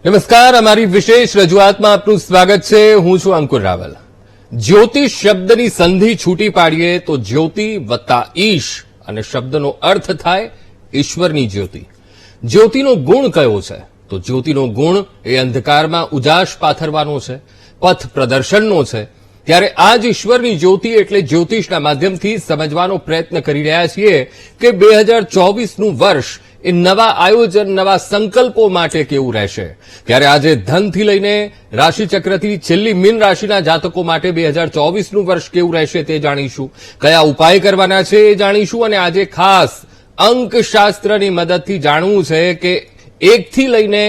નમસ્કાર, અમારી વિશેષ રજૂઆતમાં આપનું સ્વાગત છે. હું છું અંકુર રાવલ. જ્યોતિષ શબ્દની સંધિ છૂટી પાડીએ તો જ્યોતિ વત્તા ઈશ અને શબ્દનો અર્થ થાય ઈશ્વરની જ્યોતિ. જ્યોતિનો ગુણ કયો છે? તો જ્યોતિનો ગુણ એ અંધકારમાં ઉજાસ પાથરવાનો છે, પથ પ્રદર્શનનો છે. ત્યારે આ જ ઈશ્વરની જ્યોતિ એટલે જ્યોતિષના માધ્યમથી સમજવાનો પ્રયત્ન કરી રહ્યા છીએ કે 2024નું વર્ષ એ નવા આયોજન, નવા સંકલ્પો માટે કેવું રહેશે. ત્યારે આજે ધનથી લઈને રાશિચક્રથી છેલ્લી મીન રાશિના જાતકો માટે 2024નું વર્ષ કેવું રહેશે તે જાણીશું. કયા ઉપાય કરવાના છે એ જાણીશું. અને આજે ખાસ અંકશાસ્ત્રની મદદથી જાણવું છે કે 1 થી લઈને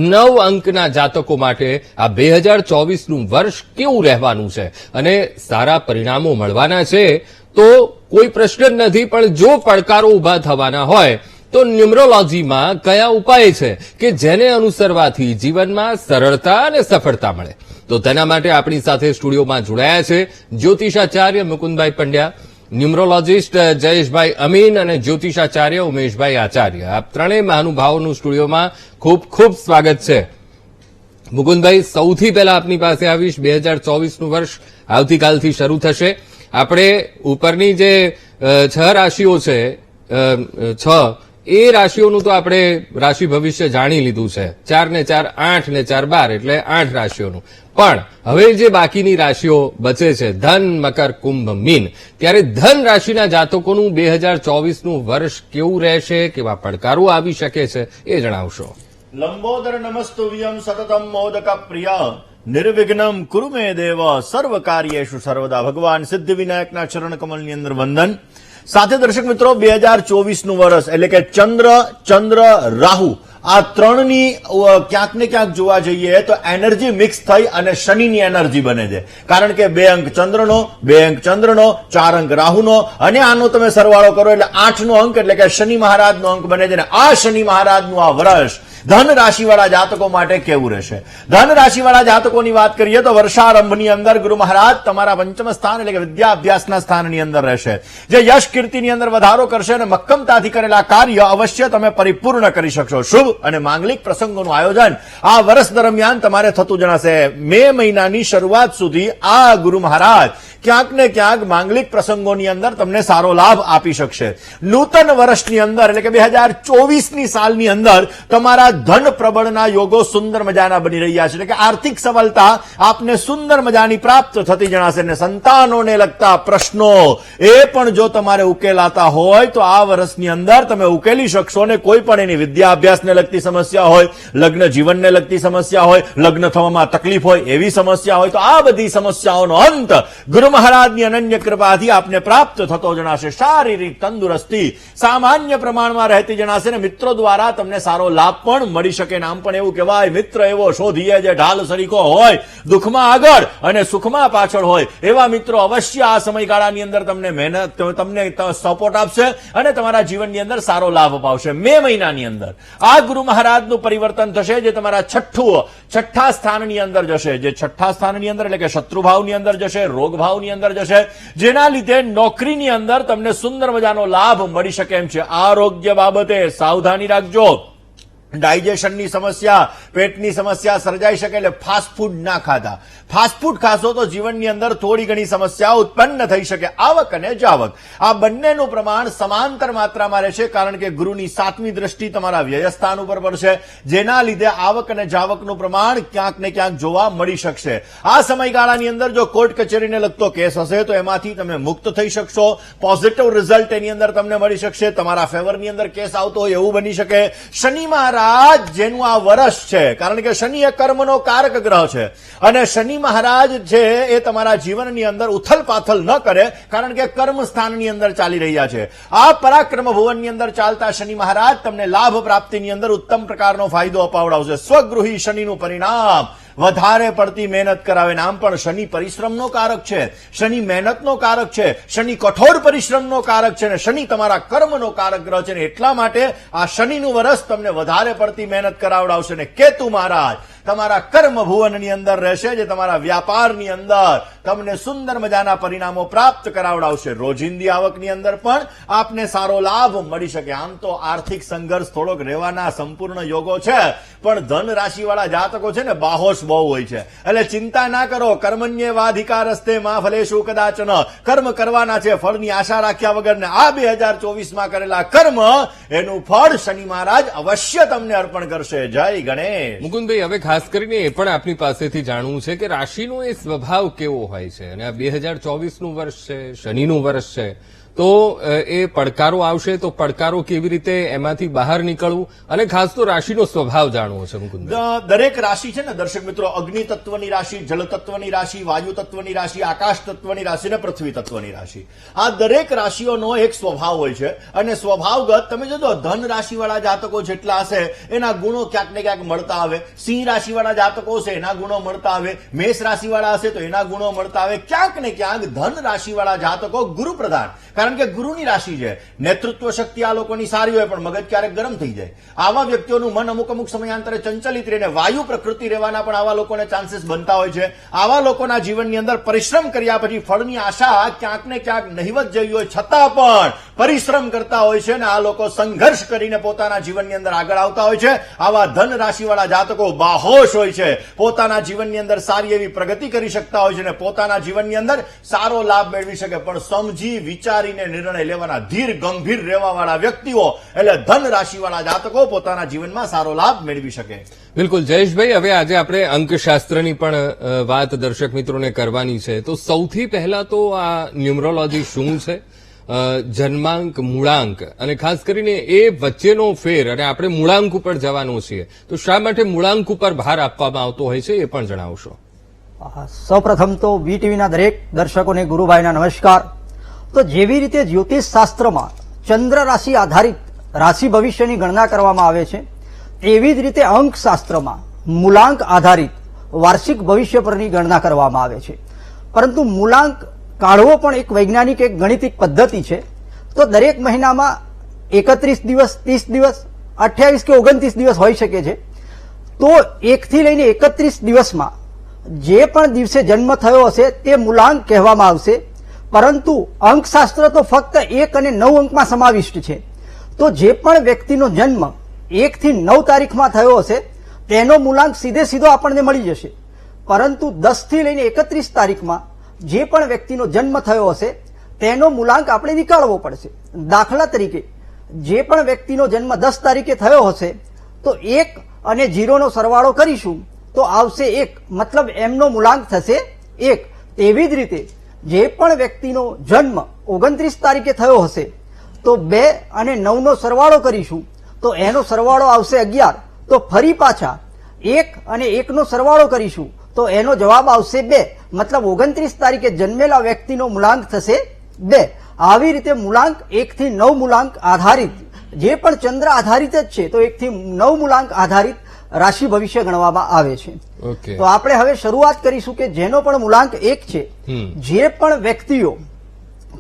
9 અંકના જાતકો માટે આ 2024નું વર્ષ કેવું રહેવાનું છે અને સારા પરિણામો મળવાના છે. તો કોઈ પ્રશ્ન જ નથી, પણ જો પડકારો ઉભા થવાના હોય તો ન્યુમરોલોજીમાં કયા ઉપાય છે કે જેને અનુસરવાથી જીવનમાં સરળતા અને સફળતા મળે. તો તેના માટે આપણી સાથે સ્ટુડિયોમાં જોડાયા છે જ્યોતિષાચાર્ય મુકુંદભાઈ પંડ્યા, ન્યુમરોલોજીસ્ટ જયેશભાઈ અમીન અને જ્યોતિષાચાર્ય ઉમેશભાઈ આચાર્ય. આ ત્રણેય મહાનુભાવોનું સ્ટુડિયોમાં ખૂબ ખૂબ સ્વાગત છે. મુકુંદભાઈ, સૌથી પહેલા આપની પાસે આવીશ. 2024નું વર્ષ આવતીકાલથી શરૂ થશે. આપણે ઉપરની જે 6 રાશિઓ છે, 6 એ રાશિઓનું તો આપણે રાશિ ભવિષ્ય જાણી લીધું છે. 4 ને 4 8 ને 4 12 એટલે 8 રાશિઓનું. પણ હવે જે બાકીની રાશિઓ બચે છે, ધન, મકર, કુંભ, મીન, ત્યારે ધન રાશિના જાતકોનું 2024નું વર્ષ કેવું રહેશે, કેવા પડકારો આવી શકે છે એ જણાવશો. લંબોદર નમસ્તુભ્યં સતતમ મોદક પ્રિય નિર્વિઘ્નમ કુરુ મે દેવ સર્વ કાર્યેષુ સર્વદા. ભગવાન સિદ્ધિ વિનાયકના ચરણ કમલની અંદર વંદન. સાથે દર્શક મિત્રો, 2024નું વર્ષ એટલે કે ચંદ્ર, રાહુ આ ત્રણની ક્યાંક ને ક્યાંક જોવા જઈએ તો એનર્જી મિક્સ થઈ અને શનિની એનર્જી બને છે. કારણ કે 2 અંક ચંદ્રનો, 2 અંક ચંદ્રનો, 4 અંક રાહુનો અને આનો તમે સરવાળો કરો એટલે 8નો અંક એટલે કે શનિ મહારાજનો અંક બને છે. અને આ શનિ મહારાજનું આ વર્ષ ધન રાશિવાળા જાતકો માટે કેવું રહેશે? ધન રાશિવાળા જાતકોની વાત કરીએ તો વર્ષારંભની અંદર ગુરુ મહારાજ તમારા પંચમ સ્થાન એટલે કે વિદ્યા અભ્યાસના સ્થાનની અંદર રહેશે, જે યશ કીર્તિની અંદર વધારો કરશે અને મક્કમતાથી કરેલા કાર્ય અવશ્ય તમે પરિપૂર્ણ કરી શકશો. શુભ અને માંગલિક પ્રસંગોનું આયોજન આ વર્ષ દરમિયાન તમારે થતું જણાશે. મે મહિનાની શરૂઆત સુધી આ ગુરુ મહારાજ ક્યાંક ને ક્યાંક માંગલિક પ્રસંગોની અંદર તમને સારો લાભ આપી શકશે. નૂતન વર્ષની અંદર એટલે કે 2024ની સાલની અંદર તમારા ધન પ્રબળના યોગો સુંદર મજાના બની રહ્યા છે. એટલે કે આર્થિક સફળતા આપને સુંદર મજાની પ્રાપ્ત થતી જણાશે. અને સંતાનોને લગતા પ્રશ્નો એ પણ જો તમારે ઉકેલાતા હોય તો આ વર્ષની અંદર તમે ઉકેલી શકશો. અને કોઈ પણ એની વિદ્યા અભ્યાસને લગતી સમસ્યા હોય, લગ્ન જીવનને લગતી સમસ્યા હોય, લગ્ન થવામાં તકલીફ હોય એવી સમસ્યા હોય તો આ બધી સમસ્યાઓનો અંત ગુરુ મહારાજની અનન્ય કૃપાથી આપને પ્રાપ્ત થતો જણાશે. શારીરિક તંદુરસ્તી સામાન્ય પ્રમાણમાં રહેતી જણાશે અને મિત્રો દ્વારા તમને સારો લાભ પણ મળી શકે. નામ પણ એવું કહેવાય, મિત્ર એવો શોધીએ જે ઢાલ સરીકો હોય, દુઃખમાં આગળ અને સુખમાં પાછળ હોય. એવા મિત્રો અવશ્ય આ સમયગાળાની અંદર તમને સપોર્ટ આપશે અને તમારા જીવનની અંદર સારો લાભ અપાવશે. મે મહિનાની અંદર આ ગુરુ મહારાજનું પરિવર્તન થશે, જે તમારા છઠ્ઠા સ્થાનની અંદર જશે. જે છઠ્ઠા સ્થાનની અંદર એટલે કે શત્રુભાવની અંદર જશે, રોગભાવની અંદર જશે, જેના લીધે નોકરીની અંદર તમને સુંદર મજાનો લાભ મળી શકે એમ છે. આરોગ્ય બાબતે સાવધાની રાખજો. ડાયજેશનની સમસ્યા, પેટની સમસ્યા સર્જાઈ શકે એટલે ફાસ્ટ ફૂડ ના ખાતા. ફાસ્ટ ફૂડ ખાશો તો જીવનની અંદર થોડી ઘણી સમસ્યાઓ ઉત્પન્ન થઈ શકે. આવક અને જાવક આ બંનેનું પ્રમાણ સમાંતર માત્રામાં રહેશે, કારણ કે ગુરુની 7મી દ્રષ્ટિ તમારા વ્યયસ્થાન ઉપર પડશે, જેના લીધે આવક અને જાવકનું પ્રમાણ ક્યાંક ને ક્યાંક જોવા મળી શકશે. આ સમયગાળાની અંદર જો કોર્ટ કચેરીને લગતો કેસ હશે તો એમાંથી તમે મુક્ત થઈ શકશો. પોઝિટિવ રિઝલ્ટ એની અંદર તમને મળી શકશે. તમારા ફેવરની અંદર કેસ આવતો હોય એવું બની શકે. શનિ મહારાજ જેનું આ વર્ષ છે, કારણ કે શનિ એ કર્મનો કારક ગ્રહ છે અને શનિ મહારાજ છે એ તમારા જીવનની અંદર ઉથલ પાથલ ન કરે, કારણ કે કર્મ સ્થાનની અંદર ચાલી રહ્યા છે. આ પરાક્રમ ભુવનની અંદર ચાલતા શનિ મહારાજ તમને લાભ પ્રાપ્તિની અંદર ઉત્તમ પ્રકારનો ફાયદો અપાવડાવશે. સ્વગૃહી શનિનું પરિણામ વધારે પડતી મહેનત કરાવે. નામ પણ શનિ પરિશ્રમનો કારક છે, શનિ મહેનતનો કારક છે, શનિ કઠોર પરિશ્રમનો કારક છે અને શનિ તમારા કર્મનો કારક ગ્રહ છે. એટલા માટે આ શનિનું વર્ષ તમને વધારે પડતી મહેનત કરાવડાવશે. અને કેતુ મહારાજ તમારા કર્મ ભુવનની અંદર રહેશે, જે તમારા વ્યાપારની અંદર તમને સુંદર મજાના પરિણામો પ્રાપ્ત કરાવડાવશે. રોજિંદી આવકની અંદર પણ આપને સારો લાભ મળી શકે. આમ તો આર્થિક સંઘર્ષ થોડોક રહેવાના સંપૂર્ણ યોગો છે, પણ ધન રાશિવાળા જાતકો છે ને બાહોશ બહુ હોય છે. એટલે ચિંતા ના કરો. કર્મણ્યેવાધિકારસ્તે મા ફલેષુ કદાચન. કર્મ કરવાના છે, ફળની આશા રાખ્યા વગર. ને આ 2024માં કરેલા કર્મ એનું ફળ શનિ મહારાજ અવશ્ય તમને અર્પણ કરશે. જય ગણેશ. મુકુંદભાઈ, હવે ખાસ કરીને એ પણ આપની પાસેથી જાણવું છે કે રાશિનો એ સ્વભાવ કેવો હોય છે, અને આ 2024નું વર્ષ છે, શનિનું વર્ષ છે, તો એ પડકારો આવશે તો પડકારો કેવી રીતે એમાંથી બહાર નીકળવું, અને ખાસ તો રાશિનો સ્વભાવ જાણવો છે મુકુંદભાઈ. દરેક રાશિ છે ને દર્શક મિત્રો, અગ્નિ તત્વની રાશિ, જળ તત્વની રાશિ, વાયુ તત્વની રાશિ, આકાશ તત્વની રાશિ અને પૃથ્વી તત્વની રાશિ. આ દરેક રાશિઓનો એક સ્વભાવ હોય છે, અને સ્વભાવગત તમે જોજો ધન રાશિવાળા જાતકો જેટલા હશે એના ગુણો ક્યાંક ને ક્યાંક મળતા આવે. સિંહ રાશિવાળા જાતકો હશે એના ગુણો મળતા આવે. મેષ રાશિવાળા હશે તો એના ગુણો મળતા આવે. ક્યાંક ને ક્યાંક ધન રાશિવાળા જાતકો ગુરુ પ્રધાન, કારણ કે ગુરુની રાશિ છે. નેતૃત્વ શક્તિ આ લોકોની સારી હોય, પણ મગજ ક્યારેક ગરમ થઈ જાય. આવા વ્યક્તિઓનું મન અમુક સમયાંતરે ચંચલિત રહીને વાયુ પ્રકૃતિ રહેવાના પણ આવા લોકોને ચાન્સીસ બનતા હોય છે. આવા લોકોના જીવનની અંદર પરિશ્રમ કર્યા પછી ફળની આશા ક્યાંક ને ક્યાંક નહિવત જેવી હોય, છતાં પણ પરિશ્રમ કરતા હોય છે, અને આ લોકો સંઘર્ષ કરીને પોતાના જીવનની અંદર આગળ આવતા હોય છે. આવા ધન રાશિવાળા જાતકો બાહોશ હોય છે, પોતાના જીવનની અંદર સારી એવી પ્રગતિ કરી શકતા હોય છે, અને પોતાના જીવનની અંદર સારો લાભ મેળવી શકે. પણ સમજી વિચારીને નિર્ણય લેવાના, ધીર ગંભીર રહેવાવાળા વ્યક્તિઓ એટલે ધન રાશિવાળા જાતકો પોતાના જીવનમાં સારો લાભ મેળવી શકે. બિલકુલ જયેશભાઈ, હવે આજે આપણે અંકશાસ્ત્રની પણ વાત દર્શક મિત્રોને કરવાની છે. તો સૌથી પહેલા તો આ ન્યુમરોલોજી શું છે, જન્માંક, મૂળાંક, અને ખાસ કરીને એ વચ્ચેનો ફેર, અને આપણે મૂળાંક ઉપર જવાનું છીએ, તો શા માટે મૂળાંક ઉપર ભાર આપવામાં આવતો હોય છે એ પણ જણાવશો. સૌપ્રથમ તો વીટીવીના દરેક દર્શકોને ગુરુભાઈના નમસ્કાર. તો જેવી રીતે જ્યોતિષ શાસ્ત્રમાં ચંદ્ર રાશિ આધારિત રાશિ ભવિષ્યની ગણના કરવામાં આવે છે, એવી જ રીતે અંક શાસ્ત્રમાં મૂલાંક આધારિત વાર્ષિક ભવિષ્ય પરની ગણના કરવામાં આવે છે. પરંતુ મૂલાંક કાઢવો પણ એક વૈજ્ઞાનિક, એક ગણિતિક પદ્ધતિ છે. તો દરેક મહિનામાં 31 દિવસ, 30 દિવસ, 28 કે 29 દિવસ હોઈ શકે છે. તો 1 થી લઈને 31 દિવસમાં જે પણ દિવસે જન્મ થયો હશે તે મૂલાંક કહેવામાં આવશે. પરંતુ અંકશાસ્ત્ર તો ફક્ત 1 અને 9 અંકમાં સમાવિષ્ટ છે. તો જે પણ વ્યક્તિનો જન્મ 1 થી 9 તારીખમાં થયો હશે તેનો મૂલાંક સીધો આપણને મળી જશે. પરંતુ 10 થી લઈને 31 તારીખમાં જે પણ વ્યક્તિનો જન્મ થયો હશે તેનો મૂલાંક આપણે નીકાળવો પડશે. દાખલા તરીકે જે પણ વ્યક્તિનો જન્મ 10 તારીખે થયો હશે તો 1 અને 0 નો સરવાળો કરીશું તો આવશે 1, મતલબ એમનો મૂલાંક થશે 1. તેવી જ રીતે જે પણ વ્યક્તિનો જન્મ 29 તારીખે થયો હશે તો 2 અને 9 નો સરવાળો કરીશું તો એનો સરવાળો આવશે 11. તો ફરી પાછા 1 અને 1 નો સરવાળો કરીશું તો એનો જવાબ આવશે 2, મતલબ 29 તારીખે જન્મેલા વ્યક્તિનો મૂલાંક થશે 2. આવી રીતે મૂલાંક 1 થી 9 મૂલાંક આધારિત, જે પણ ચંદ્ર આધારિત જ છે, તો 1 થી 9 મૂલાંક આધારિત રાશિ ભવિષ્ય ગણવામાં આવે છે. તો આપણે હવે શરૂઆત કરીશું કે જેનો પણ મૂલાંક 1 છે, જે પણ વ્યક્તિઓ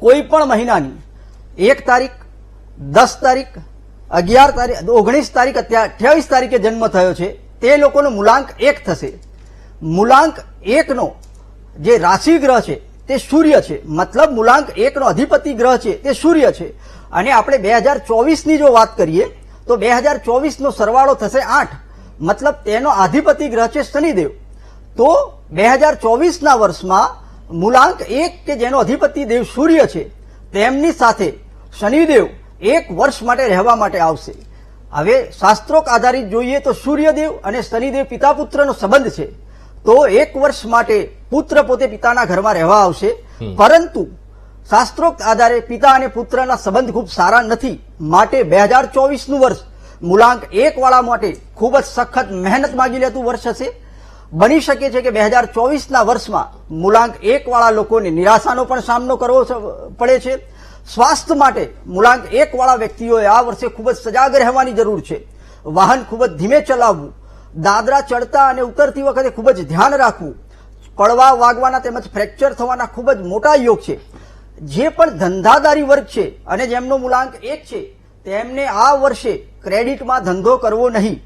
કોઈ પણ મહિનાની 1 તારીખ, 10 તારીખ, 11 તારીખ, 19 તારીખ, 28 તારીખે જન્મ થયો છે તે લોકોનો મૂલાંક 1 થશે. મૂલાંક 1 નો જે રાશિ ગ્રહ છે તે સૂર્ય છે, મતલબ મૂલાંક 1 નો અધિપતિ ગ્રહ છે તે સૂર્ય છે. અને આપણે 2024ની જો વાત કરીએ તો 2024 નો સરવાળો થશે 8, મતલબ તેનો અધિપતિ ગ્રહ છે શનિદેવ. તો 2024ના વર્ષમાં મૂલાંક 1 કે જેનો અધિપતિ દેવ સૂર્ય છે તેમની સાથે શનિદેવ 1 વર્ષ માટે રહેવા માટે આવશે. હવે શાસ્ત્રોક આધારિત જોઈએ તો સૂર્યદેવ અને શનિદેવ પિતા પુત્રનો સંબંધ છે, તો 1 વર્ષ માટે પુત્ર પોતે પિતાના ઘરમાં રહેવા આવશે. પરંતુ શાસ્ત્રોક્ત આધારે પિતા અને પુત્રના સંબંધ ખૂબ સારા નથી, માટે 2024નું વર્ષ મૂલાંક 1 વાળા માટે ખૂબ જ સખત મહેનત માંગી લેતું વર્ષ હશે. બની શકે છે કે 2024ના વર્ષમાં મૂલાંક 1 વાળા લોકોને નિરાશાનો પણ સામનો કરવો પડે છે. સ્વાસ્થ્ય માટે મૂલાંક 1 વાળા વ્યક્તિઓએ આ વર્ષે ખૂબ જ સજાગ રહેવાની જરૂર છે. વાહન ખૂબ જ ધીમે ચલાવવું, દાદરા ચડતા અને ઉતરતી વખતે ખૂબ જ ધ્યાન રાખવું, પડવા વાગવાના તેમજ ફ્રેક્ચર થવાના ખૂબ જ મોટા યોગ છે. જે પણ ધંધાદારી વર્ગ છે અને જેમનો મૂલાંક 1 છે તેમને આ વર્ષે ક્રેડિટમાં ધંધો કરવો નહીં.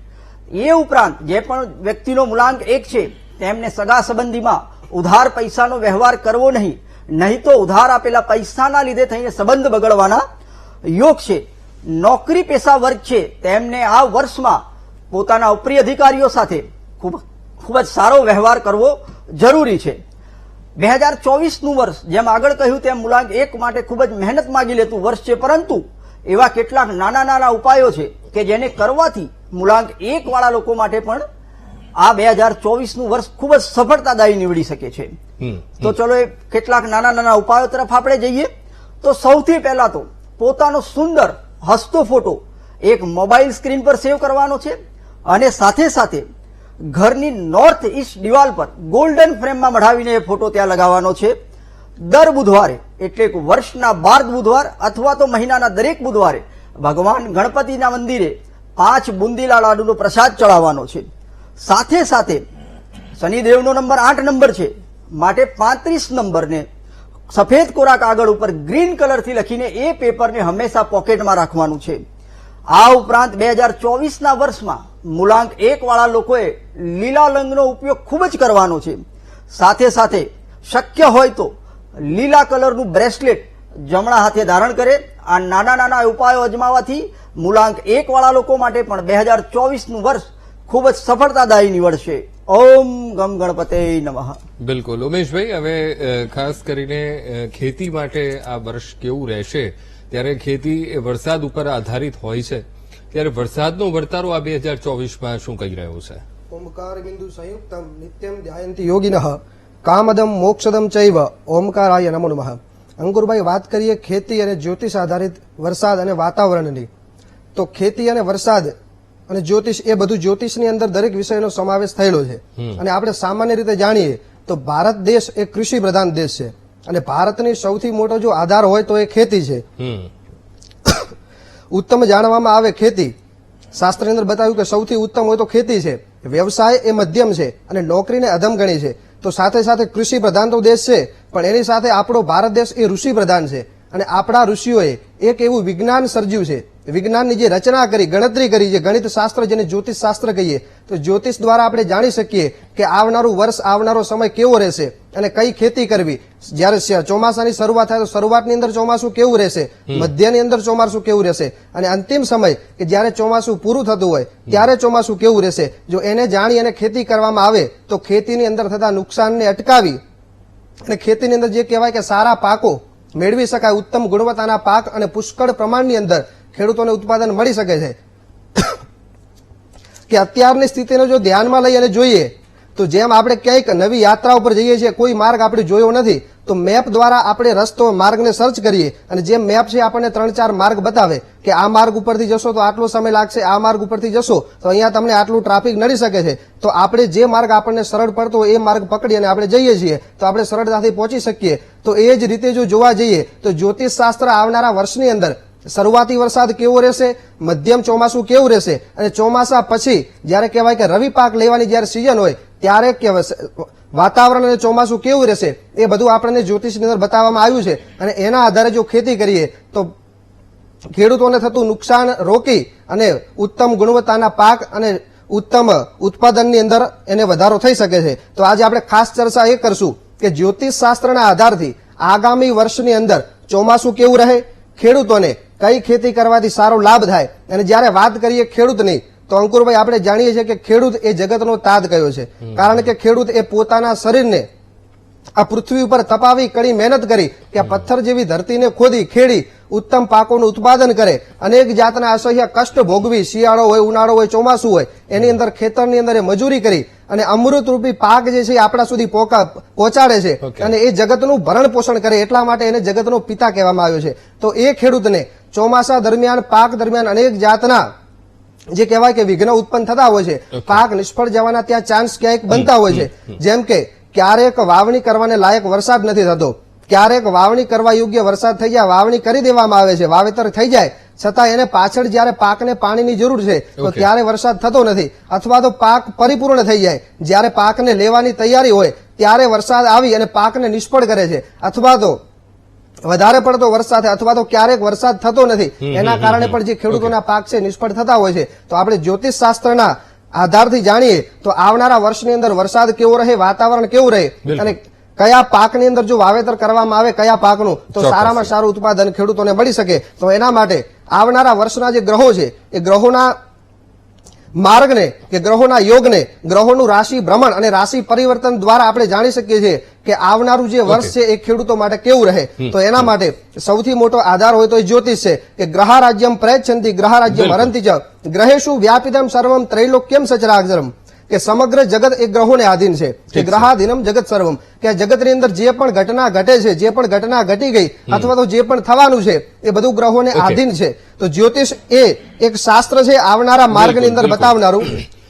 એ ઉપરાંત જે પણ વ્યક્તિનો મૂલાંક 1 છે તેમને સગા સંબંધીમાં ઉધાર પૈસાનો વ્યવહાર કરવો નહીં તો ઉધાર આપેલા પૈસાના લીધે થઈને સંબંધ બગડવાના યોગ છે. નોકરી પેશા વર્ગ છે તેમને આ વર્ષમાં પોતાના ઉપરી અધિકારીઓ સાથે ખૂબ જ સારો વ્યવહાર કરવો જરૂરી છે. 2024નું વર્ષ જેમ આગળ કહ્યું તેમ મૂલાંક 1 માટે ખૂબ જ મહેનત માંગી લેતું વર્ષ છે, પરંતુ એવા કેટલાક નાના ઉપાયો છે કે જેને કરવાથી મૂલાંક 1 વાળા લોકો માટે પણ આ 2024નું વર્ષ ખૂબ જ સફળતાદાયી નીવડી શકે છે. તો ચલો એ કેટલાક નાના ઉપાયો તરફ આપણે જઈએ. તો સૌથી પહેલા તો પોતાનો સુંદર હસતો ફોટો એક મોબાઈલ સ્ક્રીન પર સેવ કરવાનો છે અને સાથે ઘરની નોર્થ ઈસ્ટ દિવાલ પર ગોલ્ડન ફ્રેમમાં મઢાવીને એ ફોટો ત્યાં લગાવવાનો છે. દર બુધવારે એટલે કે વર્ષના 12 બુધવાર અથવા તો મહિનાના દરેક બુધવારે ભગવાન ગણપતિના મંદિરે 5 બુંદીલા લાડુનો પ્રસાદ ચડાવવાનો છે. સાથે શનિદેવનો નંબર 8 નંબર છે માટે 35 નંબરને સફેદ કોરા કાગળ ઉપર ગ્રીન કલરથી લખીને એ પેપરને હંમેશા પોકેટમાં રાખવાનું છે. આ ઉપરાંત 2024ના વર્ષમાં મૂલાંક 1 વાળા લોકોએ લીલા રંગનો ઉપયોગ ખૂબ જ કરવાનો છે. સાથે શક્ય હોય તો લીલા કલરનું બ્રેસલેટ જમણા હાથે ધારણ કરે. આ નાના ઉપાયો અજમાવવાથી મૂલાંક 1 વાળા લોકો માટે પણ 2024નું વર્ષ ખૂબ જ સફળતાદાયી નીવડશે. ઓમ ગમ ગણપતે નમઃ. બિલકુલ ઉમેશભાઈ, હવે ખાસ કરીને ખેતી માટે આ વર્ષ કેવું રહેશે? ત્યારે ખેતી એ વરસાદ ઉપર આધારિત હોય છે, ત્યારે વરસાદનો વર્તારો આ 2024માં શું કહી રહ્યો છે? ઓમકાર બિંદુ સંયુક્તમ નિત્યમ ધ્યાયંતિ યોગિનઃ કામદમ મોક્ષદમ ચૈવ ઓમકારાય નમો નમઃ. અંકુરભાઈ, વાત કરીએ ખેતી અને જ્યોતિષ આધારિત વરસાદ અને વાતાવરણની, તો ખેતી અને વરસાદ અને જ્યોતિષ એ બધું જ્યોતિષની અંદર દરેક વિષયનો સમાવેશ થયેલો છે. અને આપણે સામાન્ય રીતે જાણીએ તો ભારત દેશ એ કૃષિ પ્રધાન દેશ છે અને ભારતની સૌથી મોટો જો આધાર હોય તો એ ખેતી છે. ઉત્તમ જાણવામાં આવે ખેતી, શાસ્ત્રની અંદર બતાવ્યું કે સૌથી ઉત્તમ હોય તો ખેતી છે. વ્યવસાય એ મધ્યમ છે અને નોકરીને અધમ ગણી છે. તો સાથે કૃષિ પ્રધાન તો દેશ છે, પણ એની સાથે આપણો ભારત દેશ એ ઋષિ પ્રધાન છે. અને આપણા ઋષિઓએ એક એવું વિજ્ઞાન સર્જ્યું છે, વિજ્ઞાનની જે રચના કરી, ગણતરી કરી, જે ગણિત શાસ્ત્ર જેને જ્યોતિષ શાસ્ત્ર કહીએ, તો જ્યોતિષ દ્વારા આપણે જાણી શકીએ કે આવનારું વર્ષ, આવનારો સમય કેવો રહેશે અને કઈ ખેતી કરવી. જયારે ચોમાસાની શરૂઆત થાય તો શરૂઆતની અંદર ચોમાસું કેવું રહેશે, મધ્યની અંદર ચોમાસું કેવું રહેશે અને અંતિમ સમય કે જયારે ચોમાસું પૂરું થતું હોય ત્યારે ચોમાસું કેવું રહેશે. જો એને જાણી અને ખેતી કરવામાં આવે તો ખેતીની અંદર થતા નુકસાનને અટકાવી અને ખેતીની અંદર જે કહેવાય કે સારા પાકો મેળવી શકાય, ઉત્તમ ગુણવત્તાના પાક અને પુષ્કળ પ્રમાણની અંદર ખેડૂતોને ઉત્પાદન મળી શકે છે. કે અત્યારની સ્થિતિને જો ધ્યાનમાં લઈ અને જોઈએ તો જેમ આપણે ક્યાંક નવી યાત્રા ઉપર જઈએ છીએ, કોઈ માર્ગ આપણે જોયો નથી, તો મેપ દ્વારા આપણે રસ્તો, માર્ગને સર્ચ કરીએ અને જે મેપ છે આપણને 3-4 માર્ગ બતાવે કે આ માર્ગ ઉપરથી જશો તો આટલો સમય લાગશે, આ માર્ગ ઉપરથી જશો તો અહીંયા તમને આટલું ટ્રાફિક નડી શકે છે. તો આપણે જે માર્ગ આપણને સરળ પડતો હોય એ માર્ગ પકડી અને આપણે જઈએ છીએ તો આપણે સરળતાથી પહોંચી શકીએ. તો એ જ રીતે જો જોવા જઈએ તો જ્યોતિષ શાસ્ત્ર આવનારા વર્ષની અંદર શરૂઆતી વરસાદ કેવો રહેશે, મધ્યમ ચોમાસું કેવું રહેશે અને ચોમાસા પછી જયારે કહેવાય કે રવિ પાક લેવાની જયારે સિઝન હોય ત્યારે વાતાવરણ અને ચોમાસું કેવું રહેશે એ બધું આપણને જ્યોતિષની અંદર બતાવવામાં આવ્યું છે. અને એના આધારે જો ખેતી કરીએ તો ખેડૂતોને થતું નુકસાન રોકી અને ઉત્તમ ગુણવત્તાના પાક અને ઉત્તમ ઉત્પાદનની અંદર એને વધારો થઈ શકે છે. તો આજે આપણે ખાસ ચર્ચા એ કરશું કે જ્યોતિષ શાસ્ત્રના આધારથી આગામી વર્ષની અંદર ચોમાસું કેવું રહે, ખેડૂતોને કઈ ખેતી કરવાથી સારો લાભ થાય. અને જયારે વાત કરીએ ખેડૂતની તો અંકુરભાઈ, આપણે જાણીએ છીએ કે ખેડૂત એ જગતનો તાત કયો છે. કારણ કે ખેડૂત એ પોતાના શરીરને આ પૃથ્વી ઉપર તપાવી, કડી મહેનત કરી કે આ પથ્થર જેવી ધરતીને ખોદી, ખેડી ઉત્તમ પાકોનું ઉત્પાદન કરે, અનેક જાતના અસહ્ય કષ્ટ ભોગવી, શિયાળો હોય, ઉનાળો હોય, ચોમાસું હોય, એની અંદર ખેતરની અંદર એ મજૂરી કરી અને અમૃતરૂપી પાક જે છે આપણા સુધી પહોંચાડે છે અને એ જગતનું ભરણ પોષણ કરે. એટલા માટે એને જગતનો પિતા કહેવામાં આવ્યો છે. તો એ ખેડૂતને ચોમાસા દરમિયાન, પાક દરમિયાન અનેક જાતના જે કહેવાય કે વિઘ્ન ઉત્પન્ન થતા હોય છે, પાક નિષ્ફળ જવાના ત્યાં ચાન્સ ક્યાંક બનતા હોય છે. જેમ કે ક્યારેક વાવણી કરવાને લાયક વરસાદ નથી થતો, ક્યારેક વાવણી કરવા યોગ્ય વરસાદ થઈ જાય, વાવણી કરી દેવામાં આવે છે, વાવેતર થઈ જાય છતાં એને પાછળ જયારે પાકને પાણીની જરૂર છે તો ત્યારે વરસાદ થતો નથી, અથવા તો પાક પરિપૂર્ણ થઈ જાય, જયારે પાકને લેવાની તૈયારી હોય ત્યારે વરસાદ આવી અને પાકને નિષ્ફળ કરે છે, અથવા તો વધારે પડતો વરસાદ થાય, અથવા તો ક્યારેક વરસાદ થતો નથી. એના કારણે પણ જે ખેડૂતોના પાક છે નિષ્ફળ થતા હોય છે. તો આપણે જ્યોતિષ શાસ્ત્રના આધારથી જાણીએ તો આવનારા વર્ષની અંદર વરસાદ કેવો રહે, વાતાવરણ કેવું રહે બિલકુલ. અને કયા પાકની અંદર જો વાવેતર કરવામાં આવે કયા પાકનું તો ચોક્કસ. સારામાં સારું ઉત્પાદન ખેડૂતોને મળી શકે. તો એના માટે આવનારા વર્ષના જે ગ્રહો છે એ ગ્રહોના માર્ગને કે ગ્રહોના યોગને, ગ્રહોનું રાશિ ભ્રમણ અને રાશિ પરિવર્તન દ્વારા આપણે જાણી શકીએ છીએ કે આવનારું જે વર્ષ છે એ ખેડૂતો માટે કેવું રહે. તો એના માટે સૌથી મોટો આધાર હોય તો એ જ્યોતિષ છે કે ગ્રહારાજ્યમ પ્રયચ્છન્તિ ગ્રહારાજ્યમ બિલકુલ. હરંતિ ચ ગ્રહેષુ વ્યાપિતમ સર્વમ ત્રૈલોક્યમ સચરાચરમ કે સમગ્ર જગત એ ગ્રહોને આધીન છે કે ગ્રહાધીનમ જગત સર્વમ કે આ જગતની અંદર જે પણ ઘટના ઘટે છે, જે પણ ઘટના ઘટી ગઈ અથવા તો જે પણ થવાનું છે એ બધું ગ્રહોને આધીન છે. તો જ્યોતિષ એ એક શાસ્ત્ર છે આવનારા માર્ગની અંદર બિલકુલ. બતાવનારું.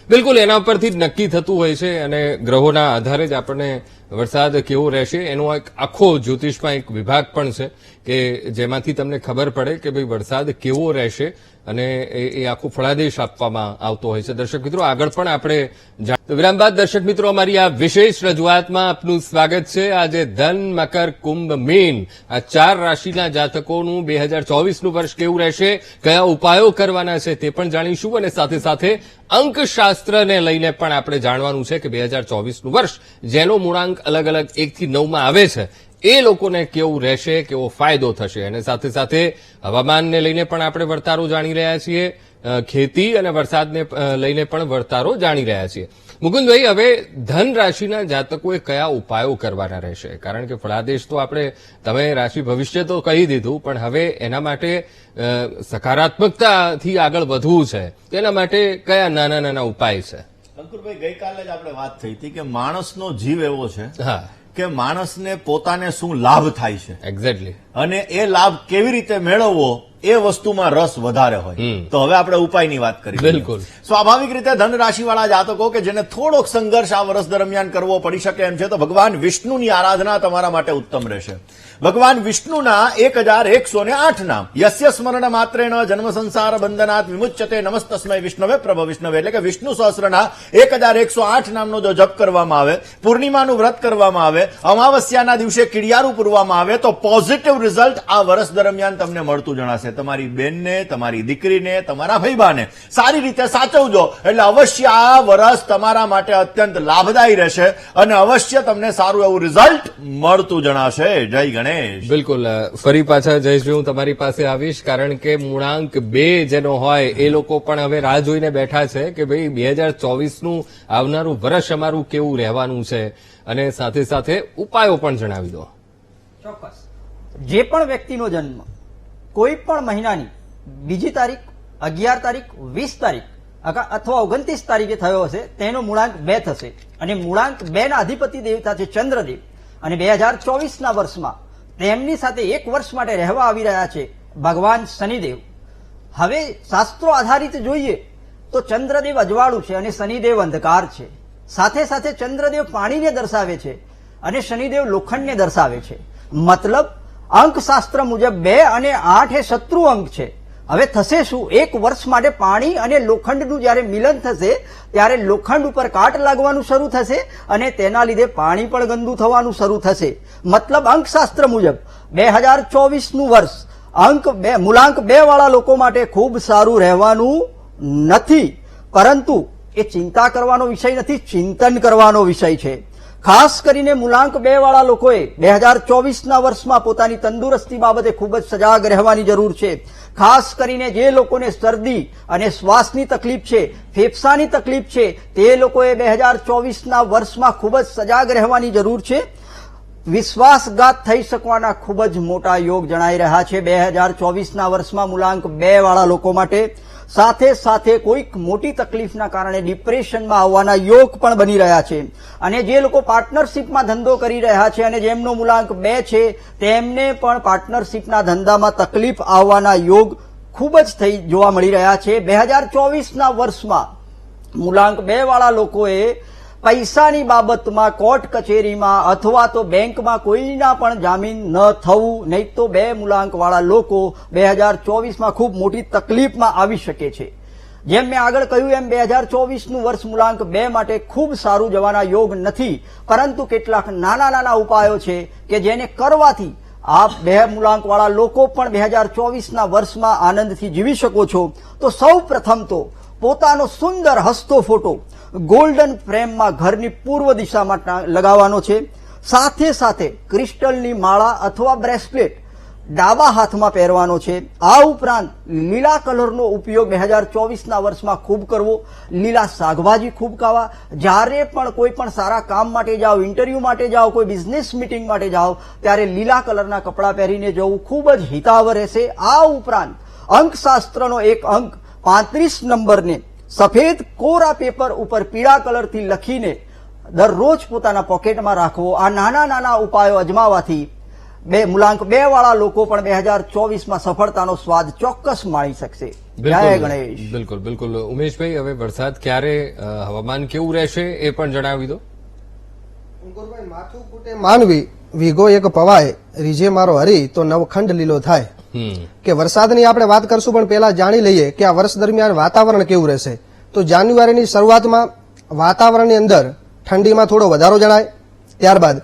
બિલકુલ, એના પરથી જ નક્કી થતું હોય છે અને ગ્રહોના આધારે જ આપણને વરસાદ કેવો રહેશે એનો એક આખો જ્યોતિષમાં એક વિભાગ પણ છે કે જેમાંથી તમને ખબર પડે કે ભાઈ વરસાદ કેવો રહેશે અને એ આખો ફળાદેશ આપવામાં આવતો હોય છે. દર્શક મિત્રો, આગળ પણ આપણે તો વિરામ બાદ દર્શક મિત્રો અમારી આ વિશેષ રજૂઆતમાં આપનું સ્વાગત છે. આજે ધન, મકર, કુંભ, મીન આ 4 રાશિના જાતકોનું 2024નું વર્ષ કેવું રહેશે, કયા ઉપાયો કરવાના છે તે પણ જાણીશું અને સાથે સાથે અંકશાસ્ત્રને લઈને પણ આપણે જાણવાનું છે કે 2024નું વર્ષ જેનો મૂળાંક અલગ અલગ 1 થી 9માં આવે છે એ લોકોને કેવું રહેશે, કેવો ફાયદો થશે અને સાથે સાથે હવામાનને લઈને પણ આપણે વર્તારો જાણી રહ્યા છીએ, ખેતી અને વરસાદને લઈને પણ વર્તારો જાણી રહ્યા છીએ. મુકુંદભાઈ, હવે ધન રાશિના જાતકોએ કયા ઉપાયો કરવાના રહેશે? કારણ કે ફળાદેશ તો આપણે તમે રાશિ ભવિષ્ય તો કહી દીધું, પણ હવે એના માટે સકારાત્મકતાથી આગળ વધવું છે તેના માટે કયા નાના નાના ઉપાય છે? અંકુરભાઈ, ગઈકાલે જ આપણે વાત થઈ હતી કે માણસનો જીવ એવો છે હા, કે માણસને પોતાને શું લાભ થાય છે એક્ઝેક્ટલી. અને એ લાભ કેવી રીતે મેળવવો એ વસ્તુમાં રસ વધારે હોય. તો હવે આપણે ઉપાયની વાત કરીએ. બિલકુલ. સ્વાભાવિક રીતે ધન રાશિવાળા જાતકો કે જેને થોડોક સંઘર્ષ આ વર્ષ દરમિયાન કરવો પડી શકે એમ છે, તો ભગવાન વિષ્ણુની આરાધના તમારા માટે ઉત્તમ રહેશે. ભગવાન વિષ્ણુના 1108 નામ, યસ્ય સ્મરણ માત્રેણ જન્મ સંસાર બંધનાત વિમુચ્યતે નમસ્તસ્મય વિષ્ણવે પ્રભ વિષ્ણવે, એટલે કે વિષ્ણુ સહસ્રના 1108 નામનો જો જપ કરવામાં આવે, પૂર્ણિમાનું વ્રત કરવામાં આવે, અમાવસ્યાના દિવસે કિડિયારું પૂરવામાં આવે તો પોઝિટિવ રિઝલ્ટ આ વર્ષ દરમિયાન તમને મળતું જણાશે. તમારી બેનને, તમારી દીકરીને, તમારા ભાઈબાને સારી રીતે સાચવજો એટલે અવશ્ય આ વર્ષ તમારા માટે અત્યંત લાભદાયી રહેશે અને અવશ્ય તમને સારું એવું રિઝલ્ટ મળતું જણાશે. જય ગણેશ. બિલકુલ. ફરી પાછા જયશ્રી હું તમારી પાસે આવીશ, કારણ કે મૂળાંક 2 જેનો હોય એ લોકો પણ હવે રાહ જોઈને બેઠા છે કે ભાઈ 2024નું આવનારું વર્ષ અમારું કેવું રહેવાનું છે અને સાથે સાથે ઉપાયો પણ જણાવી દો. ચોક્કસ. જે પણ વ્યક્તિનો જન્મ કોઈ પણ મહિનાની 2 તારીખ, 11 તારીખ, 20 તારીખ અથવા 29 તારીખે થયો હશે તેનો મૂળાંક 2 થશે અને મૂળાંક 2 ના અધિપતિ દેવતા છે ચંદ્રદેવ અને 2024ના વર્ષમાં તેમની સાથે 1 વર્ષ માટે રહેવા આવી રહ્યા છે ભગવાન શનિદેવ. હવે શાસ્ત્રો આધારિત જોઈએ તો ચંદ્રદેવ અજવાળું છે અને શનિદેવ અંધકાર છે. સાથે સાથે ચંદ્રદેવ પાણીને દર્શાવે છે અને શનિદેવ લોખંડને દર્શાવે છે. મતલબ અંકશાસ્ત્ર મુજબ 2 અને 8 એ શત્રુ અંક છે. હવે થશે શું, 1 વર્ષ માટે પાણી અને લોખંડનું જ્યારે મિલન થશે ત્યારે લોખંડ ઉપર કાટ લાગવાનું શરૂ થશે અને તેના લીધે પાણી પણ ગંદુ થવાનું શરૂ થશે. મતલબ અંકશાસ્ત્ર મુજબ 2024નું વર્ષ મૂળાંક 2 વાળા લોકો માટે ખૂબ સારું રહેવાનું નથી, પરંતુ એ ચિંતા કરવાનો વિષય નથી, ચિંતન કરવાનો વિષય છે. ખાસ કરીને મૂળાંક 2 વાળા લોકોએ 2024ના વર્ષમાં પોતાની તંદુરસ્તી બાબતે ખૂબ જ સજાગ રહેવાની જરૂર છે. ખાસ કરીને જે લોકોને શરદી અને શ્વાસની તકલીફ છે, ફેફસાની તકલીફ છે, તે લોકોએ 2024ના વર્ષમાં ખૂબ જ સજાગ રહેવાની જરૂર છે. વિશ્વાસઘાત થઈ શકવાના ખૂબ જ મોટા યોગ જણાઈ રહ્યા છે 2024ના વર્ષમાં મૂળાંક 2 વાળા લોકો માટે. સાથે સાથે કોઈક મોટી તકલીફના કારણે ડિપ્રેશનમાં આવવાના યોગ પણ બની રહ્યા છે અને જે લોકો પાર્ટનરશિપમાં ધંધો કરી રહ્યા છે અને જેમનો મૂળાંક 2 છે તેમને પણ પાર્ટનરશિપના ધંધામાં તકલીફ આવવાના યોગ ખૂબ જ જોવા મળી રહ્યા છે. 2024ના વર્ષમાં મૂળાંક 2 વાળા લોકોએ પૈસાની બાબતમાં કોર્ટ કચેરીમાં અથવા તો બેંકમાં કોઈના પણ જામીન ન થવું, નહીં તો 2 મૂળાંક વાળા લોકો 2024માં ખૂબ મોટી તકલીફમાં આવી શકે છે. જેમ મેં આગળ કહ્યું એમ 2024નું વર્ષ મૂળાંક 2 માટે ખૂબ સારું જવાના યોગ નથી, પરંતુ કેટલાક નાના નાના ઉપાયો છે કે જેને કરવાથી આપ 2 મૂળાંક વાળા લોકો પણ 2024ના વર્ષમાં આનંદથી જીવી શકો છો. તો સૌ પ્રથમ તો પોતાનો સુંદર હસતો ફોટો ગોલ્ડન ફ્રેમમાં ઘરની પૂર્વ દિશામાં લગાવવાનો છે. સાથે સાથે ક્રિસ્ટલની માળા અથવા બ્રેસલેટ ડાબા હાથમાં પહેરવાનો છે. આ ઉપરાંત લીલા કલરનો ઉપયોગ 2024ના વર્ષમાં ખૂબ કરવો. લીલા શાકભાજી ખૂબ ખાવા. જ્યારે પણ કોઈ પણ સારા કામ માટે જાઓ, ઇન્ટરવ્યુ માટે જાઓ, કોઈ બિઝનેસ મીટિંગ માટે જાઓ ત્યારે લીલા કલરના કપડાં પહેરીને જવું ખૂબ જ હિતાવહ રહેશે. આ ઉપરાંત અંકશાસ્ત્રનો એક અંક 35 નંબરને સફેદ કોરા પેપર ઉપર પીળા કલરથી લખીને દરરોજ પોતાના પોકેટમાં રાખવો. આ નાના નાના ઉપાયો અજમાવાથી મૂલાંક 2 વાળા લોકો પણ 2024માં સફળતાનો સ્વાદ ચોક્કસ માણી શકશે. જય ગણેશ. બિલકુલ બિલકુલ. ઉમેશભાઈ, હવે વરસાદ ક્યારે, હવામાન કેવું રહેશે એ પણ જણાવી દો. અંકુરભાઈ, માથું કૂટે માનવી વીઘો એક પવાય, રીજે મારો હરી તો નવખંડ લીલો થાય. કે વરસાદની આપણે વાત કરશું, પણ પહેલા જાણી લઈએ કે આ વર્ષ દરમિયાન વાતાવરણ કેવું રહેશે. તો જાન્યુઆરીની શરૂઆતમાં વાતાવરણની અંદર ઠંડીમાં થોડો વધારો જણાય. ત્યારબાદ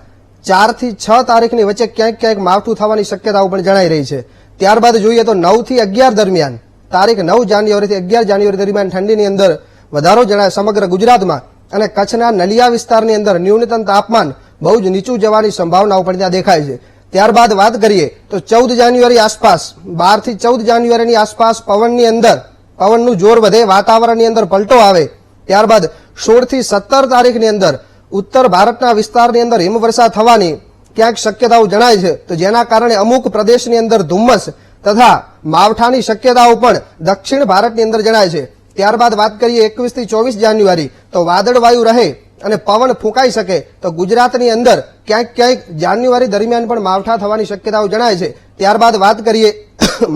4 થી 6 તારીખની વચ્ચે ક્યાંક ક્યાંક માવઠું થવાની શક્યતાઓ પણ જણાઈ રહી છે. ત્યારબાદ જોઈએ તો 9 થી 11 દરમિયાન, તારીખ 9 જાન્યુઆરીથી 11 જાન્યુઆરી દરમિયાન ઠંડીની અંદર વધારો જણાય સમગ્ર ગુજરાતમાં. અને કચ્છના નલિયા વિસ્તારની અંદર ન્યૂનતમ તાપમાન બહુ જ નીચું જવાની સંભાવનાઓ પણ ત્યાં દેખાય છે. ત્યારબાદ વાત કરીએ તો 14 જાન્યુઆરી આસપાસ, 12 થી 14 જાન્યુઆરીની આસપાસ પવનની અંદર પવનનું જોર વધે, વાતાવરણની અંદર પલટો આવે. ત્યારબાદ 16 થી 17 તારીખની અંદર ઉત્તર ભારતના વિસ્તારની અંદર હિમવર્ષા થવાની ક્યાંક શક્યતાઓ જણાય છે. તો જેના કારણે અમુક પ્રદેશની અંદર ધુમ્મસ તથા માવઠાની શક્યતાઓ પણ દક્ષિણ ભારતની અંદર જણાય છે. ત્યારબાદ વાત કરીએ 21 થી 24 જાન્યુઆરી, તો વાદળવાયુ રહે અને પવન ફૂંકાઈ શકે. તો ગુજરાતની અંદર ક્યાંક ક્યાંક જાન્યુઆરી દરમિયાન પણ માવઠા થવાની શક્યતાઓ જણાય છે. ત્યારબાદ વાત કરીએ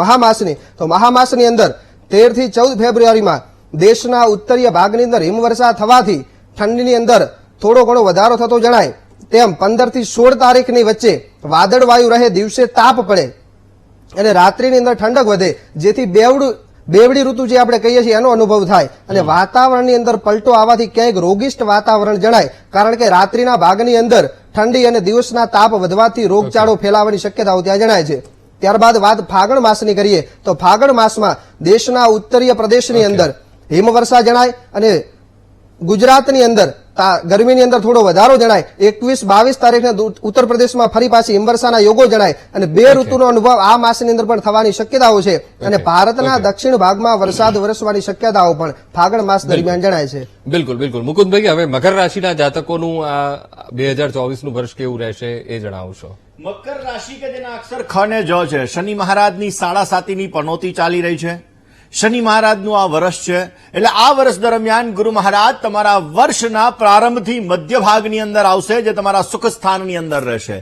મહામાસની, તો મહામાસની અંદર 13 થી 14 ફેબ્રુઆરીમાં દેશના ઉત્તરીય ભાગની અંદર હિમવર્ષા થવાથી ઠંડીની અંદર થોડો ઘણો વધારો થતો જણાય. તેમ 15 થી 16 તારીખની વચ્ચે વાદળવાયુ રહે, દિવસે તાપ પડે અને રાત્રિની અંદર ઠંડક વધે, જેથી બેવડી ઋતુ જે આપણે કહીએ છીએ એનો અનુભવ થાય. અને વાતાવરણની અંદર પલટો આવવાથી ક્યાંક રોગિષ્ટ વાતાવરણ જણાય, કારણ કે રાત્રિના ભાગની અંદર ઠંડી અને દિવસના તાપ વધવાથી રોગચાળો ફેલાવાની શક્યતાઓ ત્યાં જણાય છે. ત્યારબાદ વાત ફાગણ માસની કરીએ, તો ફાગણ માસમાં દેશના ઉત્તરીય પ્રદેશની અંદર હિમવર્ષા જણાય અને ગુજરાતની અંદર ગરમીની અંદર થોડો વધારો જણાય. 21-22 તારીખે ઉત્તર પ્રદેશમાં ફરી પાછી હિમવર્ષાના યોગો જણાય અને બે ઋતુનો અનુભવ આ માસની અંદર પણ થવાની શક્યતાઓ છે. અને ભારતના દક્ષિણ ભાગમાં વરસાદ વરસવાની શક્યતાઓ પણ ફાગણ માસ દરમિયાન જણાય છે. બિલકુલ બિલકુલ. મુકુંદભાઈ, હવે મકર રાશિના જાતકોનું આ 2024નું વર્ષ કેવું રહેશે એ જણાવશો. મકર રાશિ કે જેના અક્ષર ખ ને જ છે. શનિ મહારાજની 7.5ની પનોતી ચાલી રહી છે. શનિ મહારાજનું આ વર્ષ છે. એટલે આ વર્ષ દરમિયાન ગુરુ મહારાજ તમારા વર્ષના પ્રારંભથી મધ્ય ભાગની અંદર આવશે, જે તમારા સુખ સ્થાનની અંદર રહેશે,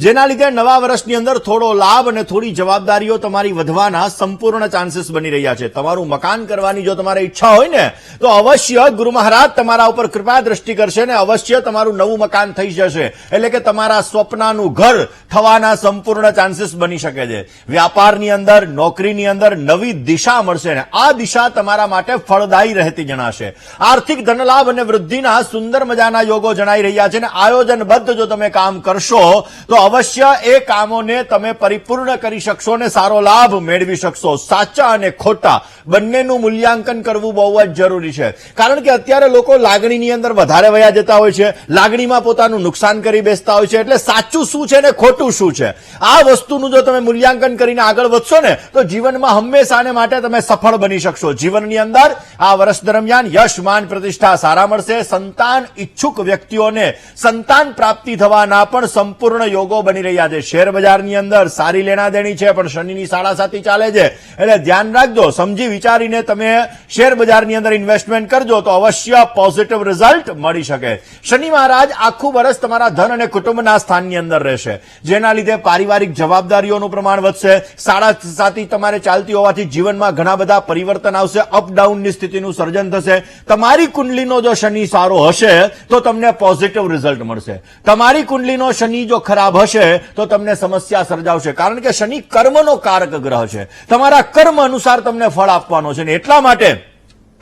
જેના લીધે નવા વર્ષની અંદર થોડો લાભ અને થોડી જવાબદારીઓ તમારી વધવાના સંપૂર્ણ ચાન્સીસ બની રહ્યા છે. તમારું મકાન કરવાની જો તમારી ઈચ્છા હોય ને, તો અવશ્ય ગુરુ મહારાજ તમારા ઉપર કૃપા દ્રષ્ટિ કરશે ને અવશ્ય તમારું નવું મકાન થઈ જશે. એટલે કે તમારા સ્વપ્નનું ઘર થવાના સંપૂર્ણ ચાન્સીસ બની શકે છે. વ્યાપારની અંદર, નોકરીની અંદર નવી દિશા મળશે. આ દિશા તમારા માટે ફળદાયી રહેતી જણાશે. આર્થિક ધનલાભ અને વૃદ્ધિના સુંદર મજાના યોગો જણાઈ રહ્યા છે. અને આયોજનબદ્ધ જો તમે કામ કરશો તો અવશ્ય એ કામોને તમે પરિપૂર્ણ કરી શકશો અને સારો લાભ મેળવી શકશો. સાચા અને ખોટા બંનેનું મૂલ્યાંકન કરવું બહુ જ જરૂરી છે. કારણ કે અત્યારે લોકો લાગણીની અંદર વધારે વયા જતા હોય છે, લાગણીમાં પોતાનું નુકસાન કરી બેસતા હોય છે. એટલે સાચું શું છે ને ખોટું શું છે, આ વસ્તુનું જો તમે મૂલ્યાંકન કરીને આગળ વધશો ને, તો જીવનમાં હંમેશાને માટે તમે સફળ બની શકશો. જીવનની અંદર આ વર્ષ દરમિયાન યશ, માન, પ્રતિષ્ઠા સારા મળશે. સંતાન ઈચ્છુક વ્યક્તિઓને સંતાન પ્રાપ્તિ થવાના પણ સંપૂર્ણ યોગો બની રહ્યા છે. શેર બજારની અંદર સારી લેણા દેણી છે, પણ શનિની 7.5 ચાલે છે. એટલે ધ્યાન રાખજો, સમજી વિચારીને તમે શેર બજારની અંદર ઇન્વેસ્ટમેન્ટ કરજો તો અવશ્ય પોઝિટિવ રિઝલ્ટ મળી શકે. શનિ મહારાજ આખું વર્ષ તમારા ધન અને કુટુંબના સ્થાનની અંદર રહેશે, જેના લીધે પારિવારિક જવાબદારીઓનું પ્રમાણ વધશે. 7.5 તમારે ચાલતી હોવાથી જીવનમાં ઘણા બધા પરિવર્તન આવશે. અપડાઉનની સ્થિતિનું સર્જન થશે. તમારી કુંડલીનો જો શનિ સારો હશે તો તમને પોઝિટિવ રિઝલ્ટ મળશે. તમારી કુંડલીનો શનિ જો ખરાબ હશે તો તમને સમસ્યા સર્જાવશે. કારણ કે શનિ કર્મનો કારક ગ્રહ છે, તમારા કર્મ અનુસાર તમને ફળ આપવાનો છે. એટલા માટે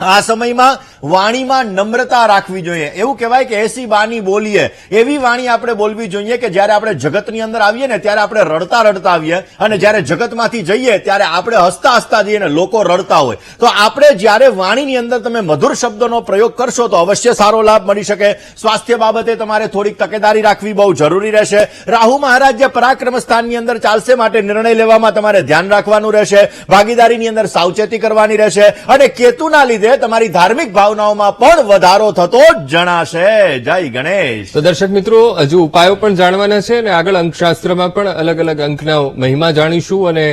આ સમયમાં વાણીમાં નમ્રતા રાખવી જોઈએ. એવું કહેવાય કે એસી બાની બોલીએ, એવી વાણી આપણે બોલવી જોઈએ કે જ્યારે આપણે જગતની અંદર આવીએ ને ત્યારે આપણે રડતા રડતા આવીએ, અને જ્યારે જગતમાંથી જઈએ ત્યારે આપણે હસતા હસતા જઈએ ને લોકો રડતા હોય. તો આપણે જ્યારે વાણીની અંદર તમે મધુર શબ્દોનો પ્રયોગ કરશો તો અવશ્ય સારો લાભ મળી શકે. સ્વાસ્થ્ય બાબતે તમારે થોડીક તકેદારી રાખવી બહુ જરૂરી રહેશે. રાહુ મહારાજ જે પરાક્રમ સ્થાનની અંદર ચાલશે માટે નિર્ણય લેવામાં તમારે ધ્યાન રાખવાનું રહેશે. ભાગીદારીની અંદર સાવચેતી કરવાની રહેશે, અને કેતુના લીધે તમારી ધાર્મિક ભાવનાઓમાં પણ વધારો થતો જણાશે. જય ગણેશ. તો દર્શક મિત્રો, હજુ ઉપાયો પણ જાણવાના છે અને આગળ અંકશાસ્ત્રમાં પણ અલગ અલગ અંકના મહિમા જાણીશું અને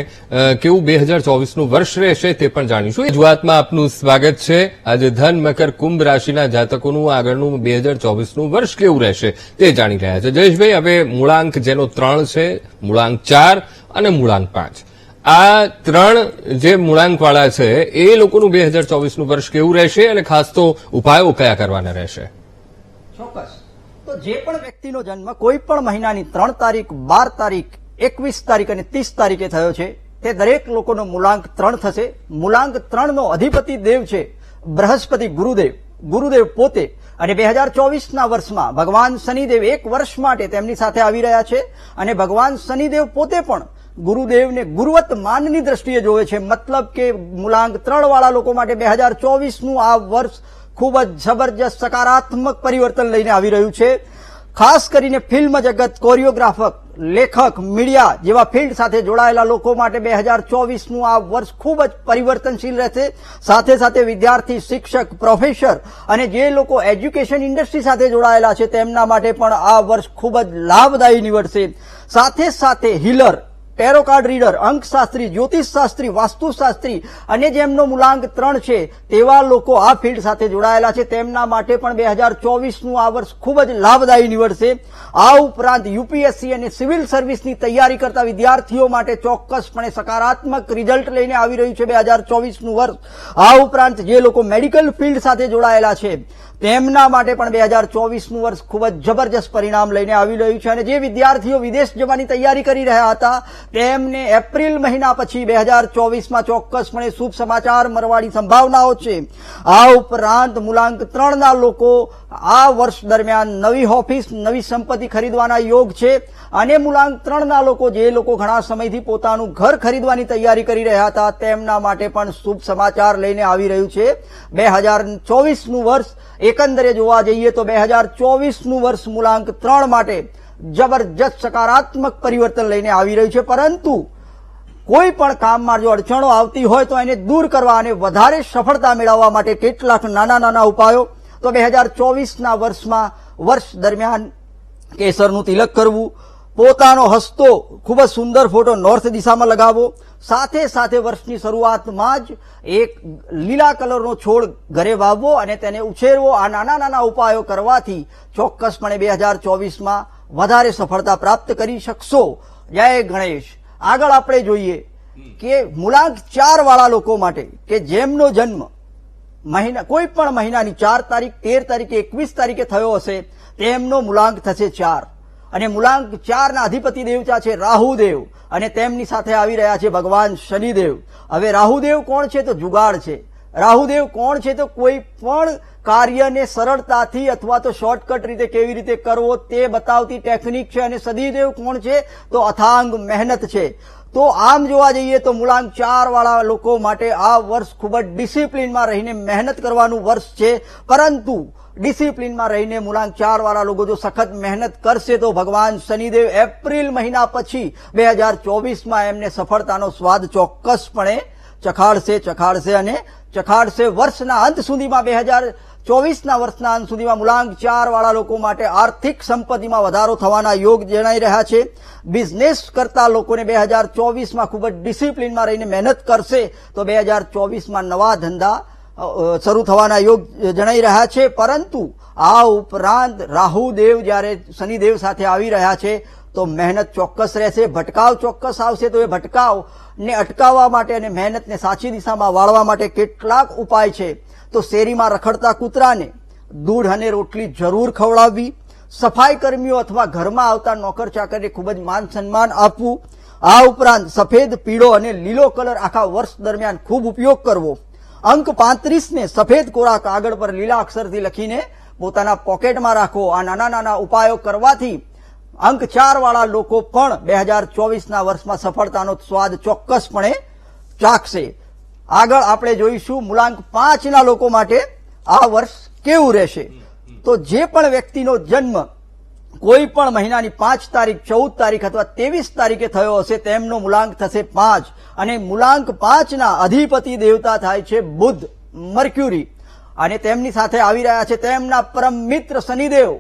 કેવું 2024નું વર્ષ રહેશે તે પણ જાણીશું. રજૂઆતમાં આપનું સ્વાગત છે. આજે ધન, મકર, કુંભ રાશિના જાતકોનું આગળનું 2024નું વર્ષ કેવું રહેશે તે જાણી રહ્યા છે. જયેશભાઈ, હવે મૂળાંક જેનો 3 છે, મૂળાંક 4 અને મૂળાંક 5, આ 3 જે મૂળાંકવાળા છે એ લોકોનું 2024નું વર્ષ કેવું રહેશે અને ખાસ તો ઉપાયો કયા કરવાના રહેશે? ચોક્કસ. તો જે પણ વ્યક્તિનો જન્મ કોઈ પણ મહિનાની 3 તારીખ, 12 તારીખ, 21 તારીખ અને 30 તારીખે થયો છે તે દરેક લોકોનો મૂળાંક 3 થશે. મૂળાંક 3 નો અધિપતિ દેવ છે બૃહસ્પતિ ગુરુદેવ. ગુરુદેવ પોતે અને 2024ના વર્ષમાં ભગવાન શનિદેવ 1 વર્ષ માટે તેમની સાથે આવી રહ્યા છે, અને ભગવાન શનિદેવ પોતે પણ ગુરુદેવને ગુરુવત માનની દ્રષ્ટિએ જોવે છે. મતલબ કે મૂળાંક 3 વાળા લોકો માટે 2024નું આ વર્ષ ખૂબ જ જબરજસ્ત સકારાત્મક પરિવર્તન લઈને આવી રહ્યું છે. ખાસ કરીને ફિલ્મ જગત, કોરિયોગ્રાફર, લેખક, મીડિયા જેવા ફિલ્ડ સાથે જોડાયેલા લોકો માટે 2024નું આ વર્ષ ખૂબ જ પરિવર્તનશીલ રહેશે. સાથે સાથે વિદ્યાર્થી, શિક્ષક, પ્રોફેસર અને જે લોકો એજ્યુકેશન ઇન્ડસ્ટ્રી સાથે જોડાયેલા છે તેમના માટે પણ આ વર્ષ ખૂબ જ લાભદાયી નીવડશે. સાથે સાથે હીલર, ટેરો કાર્ડ રીડર, અંકશાસ્ત્રી, જ્યોતિષશાસ્ત્રી, વાસ્તુશાસ્ત્રી અને જેમનો મૂળાંક 3 છે તેવા લોકો આ ફિલ્ડ સાથે જોડાયેલા છે તેમના માટે પણ 2024નું આ વર્ષ ખૂબ જ લાભદાયી નીવડશે. આ ઉપરાંત યુપીએસસી અને સિવિલ સર્વિસની તૈયારી કરતા વિદ્યાર્થીઓ માટે ચોક્કસપણે સકારાત્મક રિઝલ્ટ લઈને આવી રહ્યું છે 2024નું વર્ષ. આ ઉપરાંત જે લોકો મેડિકલ ફિલ્ડ સાથે જોડાયેલા છે તેમના માટે પણ 2024નું વર્ષ ખૂબ જ જબરજસ્ત પરિણામ લઈને આવી રહ્યું છે. અને જે વિદ્યાર્થીઓ વિદેશ જવાની તૈયારી કરી રહ્યા હતા તેમને એપ્રિલ મહિના પછી 2024માં ચોક્કસપણે શુભ સમાચાર મળવાની સંભાવનાઓ છે. આ ઉપરાંત મૂળાંક 3ના લોકો આ વર્ષ દરમિયાન નવી ઓફિસ, નવી સંપત્તિ ખરીદવાના યોગ છે. અને મૂળાંક 3ના લોકો જે લોકો ઘણા સમયથી પોતાનું ઘર ખરીદવાની તૈયારી કરી રહ્યા હતા તેમના માટે પણ શુભ સમાચાર લઈને આવી રહ્યું છે. 2024નું વર્ષ એકંદરે જોવા જઈએ તો 2024નું વર્ષ મૂળાંક 3 માટે જબરજસ્ત સકારાત્મક પરિવર્તન લઈને આવી રહ્યું છે. પરંતુ કોઈ પણ કામમાં જો અડચણો આવતી હોય તો એને દૂર કરવા અને વધારે સફળતા મેળવવા માટે કેટલાક નાના નાના ઉપાયો. તો 2024ના વર્ષમાં વર્ષ દરમિયાન કેસરનું તિલક કરવું, પોતાનો હસતો ખૂબ જ સુંદર ફોટો નોર્થ દિશામાં લગાવવો, સાથે સાથે વર્ષની શરૂઆતમાં જ એક લીલા કલરનો છોડ ઘરે વાવવો અને તેને ઉછેરવો. આ નાના નાના ઉપાયો કરવાથી ચોક્કસપણે 2024માં વધારે સફળતા પ્રાપ્ત કરી શકશો. જય ગણેશ. આગળ આપણે જોઈએ કે મૂળાંક 4 વાળા લોકો માટે કે જેમનો જન્મ કોઈ પણ મહિનાની 4 તારીખ, 13 તારીખે, 21 તારીખે થયો હશે તેમનો મૂળાંક થશે 4. અને મૂળાંક 4ના અધિપતિ દેવતા છે રાહુદેવ, અને તેમની સાથે આવી રહ્યા છે ભગવાન શનિદેવ. હવે રાહુદેવ કોણ છે? તો જુગાડ છે. રાહુદેવ કોણ છે? તો કોઈ પણ કાર્યને સરળતાથી અથવા તો શોર્ટકટ રીતે કેવી રીતે કરવો તે બતાવતી ટેકનિક છે. અને શનિદેવ કોણ છે? તો અથાંગ મહેનત છે. તો આમ જોવા જઈએ તો મૂળાંક 4 વાળા લોકો માટે આ વર્ષ ખૂબ જ ડિસિપ્લિનમાં રહીને મહેનત કરવાનું વર્ષ છે. પરંતુ ડિસિપ્લિનમાં રહીને મૂળાંક 4 વાળા લોકો જો સખત મહેનત કરશે તો ભગવાન શનિદેવ એપ્રિલ મહિના પછી 2024માં એમને સફળતાનો સ્વાદ ચોક્કસપણે ચખાડશે. વર્ષના અંત સુધીમાં 2024ના વર્ષના અંત સુધીમાં મૂળાંક 4 વાળા લોકો માટે આર્થિક સંપત્તિમાં વધારો થવાના યોગ જણાઈ રહ્યા છે. બિઝનેસ કરતા લોકોને 2024માં ખૂબ જ ડિસિપ્લિનમાં રહીને મહેનત કરશે તો 2024માં નવા ધંધા શરૂ થવાના યોગ જણાઈ રહ્યા છે. પરંતુ આ ઉપરાંત રાહુદેવ જ્યારે શનિદેવ સાથે આવી રહ્યા છે તો મહેનત ચોક્કસ રહેશે. ભટકાવ ચોક્કસ આવશે. તો એ ભટકાવને અટકાવવા માટે અને મહેનતને સાચી દિશામાં વાળવા માટે કેટલાક ઉપાય છે. તો શેરીમાં રખડતા કૂતરાને દૂધ અને રોટલી જરૂર ખવડાવવી, સફાઈ કર્મીઓ અથવા ઘરમાં આવતા નોકર ચાકરને ખૂબ જ માન સન્માન આપવું. આ ઉપરાંત સફેદ, પીળો અને લીલો કલર આખા વર્ષ દરમિયાન ખૂબ ઉપયોગ કરવો. અંક 35 ને સફેદ કોરા કાગળ પર લીલા અક્ષરથી લખીને પોતાના પોકેટમાં રાખો. આ નાના નાના ઉપાયો કરવાથી અંક 4 વાળા લોકો પણ 2024ના વર્ષમાં સફળતાનો સ્વાદ ચોક્કસપણે ચાખશે. આગળ આપણે જોઈશું મૂલાંક 5ના લોકો માટે આ વર્ષ કેવું રહેશે. તો જે પણ વ્યક્તિનો જન્મ કોઈ પણ મહિનાની 5 તારીખ, 14 તારીખ અથવા 23 તારીખે થયો હશે તેમનો મૂલાંક થશે 5 અને મૂલાંક 5ના અધિપતિ દેવતા થાય છે બુધ, મર્ક્યુરી અને તેમની સાથે આવી રહ્યા છે તેમના પરમ મિત્ર શનિદેવ.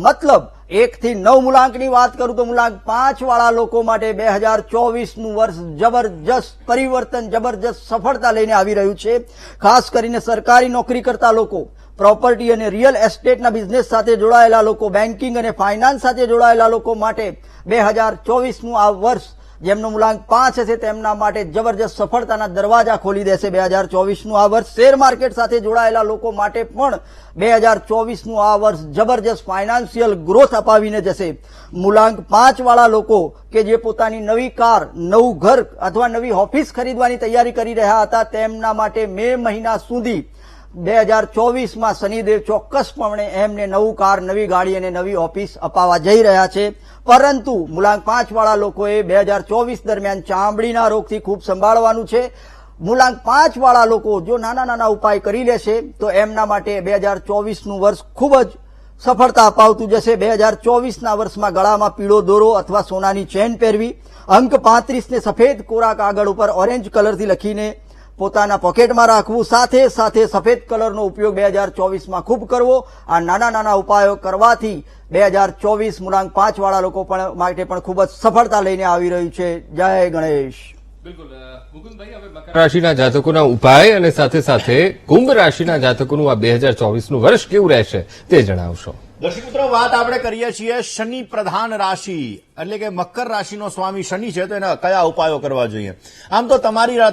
મતલબ 1 થી 9 મૂલાંકની વાત કરું તો મૂલાંક 5 વાળા લોકો માટે 2024નું વર્ષ જબરજસ્ત પરિવર્તન, જબરજસ્ત સફળતા લઈને આવી રહ્યું છે. ખાસ કરીને સરકારી નોકરી કરતા લોકો, પ્રોપર્ટી અને રિયલ એસ્ટેટના બિઝનેસ સાથે જોડાયેલા લોકો, બેન્કિંગ અને ફાઇનાન્સ સાથે જોડાયેલા લોકો માટે 2024નું આ વર્ષ જેમનો મૂલાંક 5 હશે તેમના માટે જબરજસ્ત સફળતાના દરવાજા ખોલી દેશે. 2024નું આ વર્ષ શેર માર્કેટ સાથે જોડાયેલા લોકો માટે પણ 2024નું આ વર્ષ જબરજસ્ત ફાઇનાન્શિયલ ગ્રોથ અપાવીને જશે. મૂલાંક 5 વાળા લોકો કે જે પોતાની નવી કાર, નવું ઘર અથવા નવી ઓફિસ ખરીદવાની તૈયારી કરી રહ્યા હતા તેમના માટે મે મહિના સુધી 2024માં શનિદેવ ચોક્કસપણે એમને નવું કાર, નવી ગાડી અને નવી ઓફિસ અપાવવા જઈ રહ્યા છે. પરંતુ મૂલાંક 5 વાળા લોકોએ 2024 દરમિયાન ચામડીના રોગથી ખૂબ સંભાળવાનું છે. મૂલાંક 5 વાળા લોકો જો નાના નાના ઉપાય કરી લેશે તો એમના માટે 2024નું વર્ષ ખૂબ જ સફળતા અપાવતું જશે. 2024ના વર્ષમાં ગળામાં પીળો દોરો અથવા સોનાની ચેન પહેરવી, અંક 35 ને સફેદ કોરા કાગળ ઉપર ઓરેન્જ કલરથી લખીને પોતાના પોકેટમાં રાખવું, સાથે સાથે સફેદ કલરનો ઉપયોગ 2024માં ખૂબ કરવો. આ નાના નાના ઉપાયો કરવાથી 2024 મૂલાંક 5 વાળા લોકો માટે પણ ખૂબ જ સફળતા લઈને આવી રહ્યું છે. જય ગણેશ. બિલકુલ મુકુંદભાઈ, હવે મકર રાશિના જાતકોના ઉપાય અને સાથે સાથે કુંભ રાશિના જાતકોનું આ 2024નું વર્ષ કેવું રહેશે તે જણાવશો. દર્શક મિત્રો, વાત આપણે કરીએ છીએ શનિ પ્રધાન રાશિ એટલે કે મકર રાશિનો સ્વામી શનિ છે તો એના કયા ઉપાયો કરવા જોઈએ. આમ તો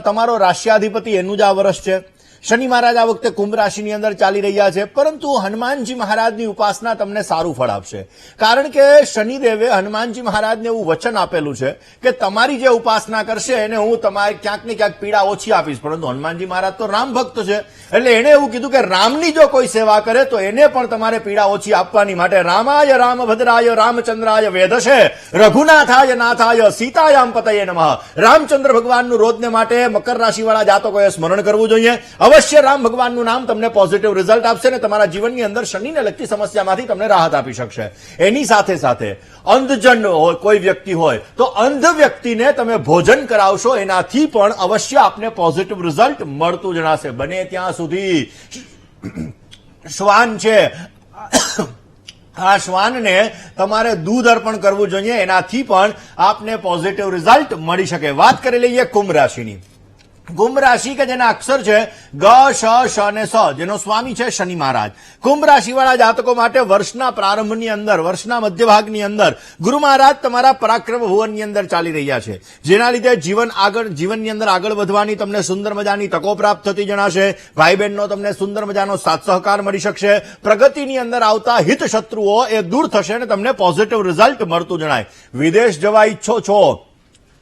તમારો રાશિયાધિપતિ એનું જ આ વર્ષ છે. શનિ મહારાજ આ વખતે કુંભ રાશિની અંદર ચાલી રહ્યા છે, પરંતુ હનુમાનજી મહારાજની ઉપાસના તમને સારું ફળ આપશે. કારણ કે શનિદેવે હનુમાનજી મહારાજને એવું વચન આપેલું છે કે તમારી જે ઉપાસના કરશે એને હું તમારે ક્યાંક ને ક્યાંક પીડા ઓછી આપીશ. પરંતુ હનુમાનજી મહારાજ તો રામ ભક્ત છે એટલે એને એવું કીધું કે રામની જો કોઈ સેવા કરે તો એને પણ તમારે પીડા ઓછી આપવાની માટે રામાય રામભદ્રાય રામચંદ્રાય વેદશે રઘુનાથાય નાથાય સીતાયામ પતયે નમઃ. રામચંદ્ર ભગવાનનું રોજને માટે મકર રાશિવાળા જાતકોએ સ્મરણ કરવું જોઈએ. અવશ્ય રામ ભગવાનનું નામ તમને પોઝિટિવ રિઝલ્ટ આપશે અને તમારા જીવનની અંદર શનિને લગતી સમસ્યામાંથી તમને રાહત આપી શકશે. એની સાથે સાથે અંધજન હોય, કોઈ વ્યક્તિ હોય તો અંધ વ્યક્તિને તમે ભોજન કરાવશો એનાથી પણ અવશ્ય આપને પોઝિટિવ રિઝલ્ટ મળતું જણાશે. બને ત્યાં સુધી શ્વાન છે આ શ્વાનને તમારે દૂધ અર્પણ કરવું જોઈએ, એનાથી પણ આપને પોઝિટિવ રિઝલ્ટ મળી શકે. વાત કરી લઈએ કુંભ રાશિની. કુંભ રાશિ કે જેના અક્ષર છે ગ, શ, શ અને સ, જેનો સ્વામી છે શનિ મહારાજ. કુંભ રાશિવાળા જાતકો માટે વર્ષના પ્રારંભની અંદર, વર્ષના મધ્ય ભાગની અંદર ગુરુ મહારાજ તમારા પરાક્રમ ભુવનની અંદર ચાલી રહ્યા છે, જેના લીધે જીવનની અંદર આગળ વધવાની તમને સુંદર મજાની તકો પ્રાપ્ત થતી જણાશે. ભાઈ બહેનનો તમને સુંદર મજાનો સાથ સહકાર મળી શકશે. પ્રગતિની અંદર આવતા હિત શત્રુઓ એ દૂર થશે અને તમને પોઝિટિવ રિઝલ્ટ મળતું જણાય. વિદેશ જવા ઈચ્છો છો,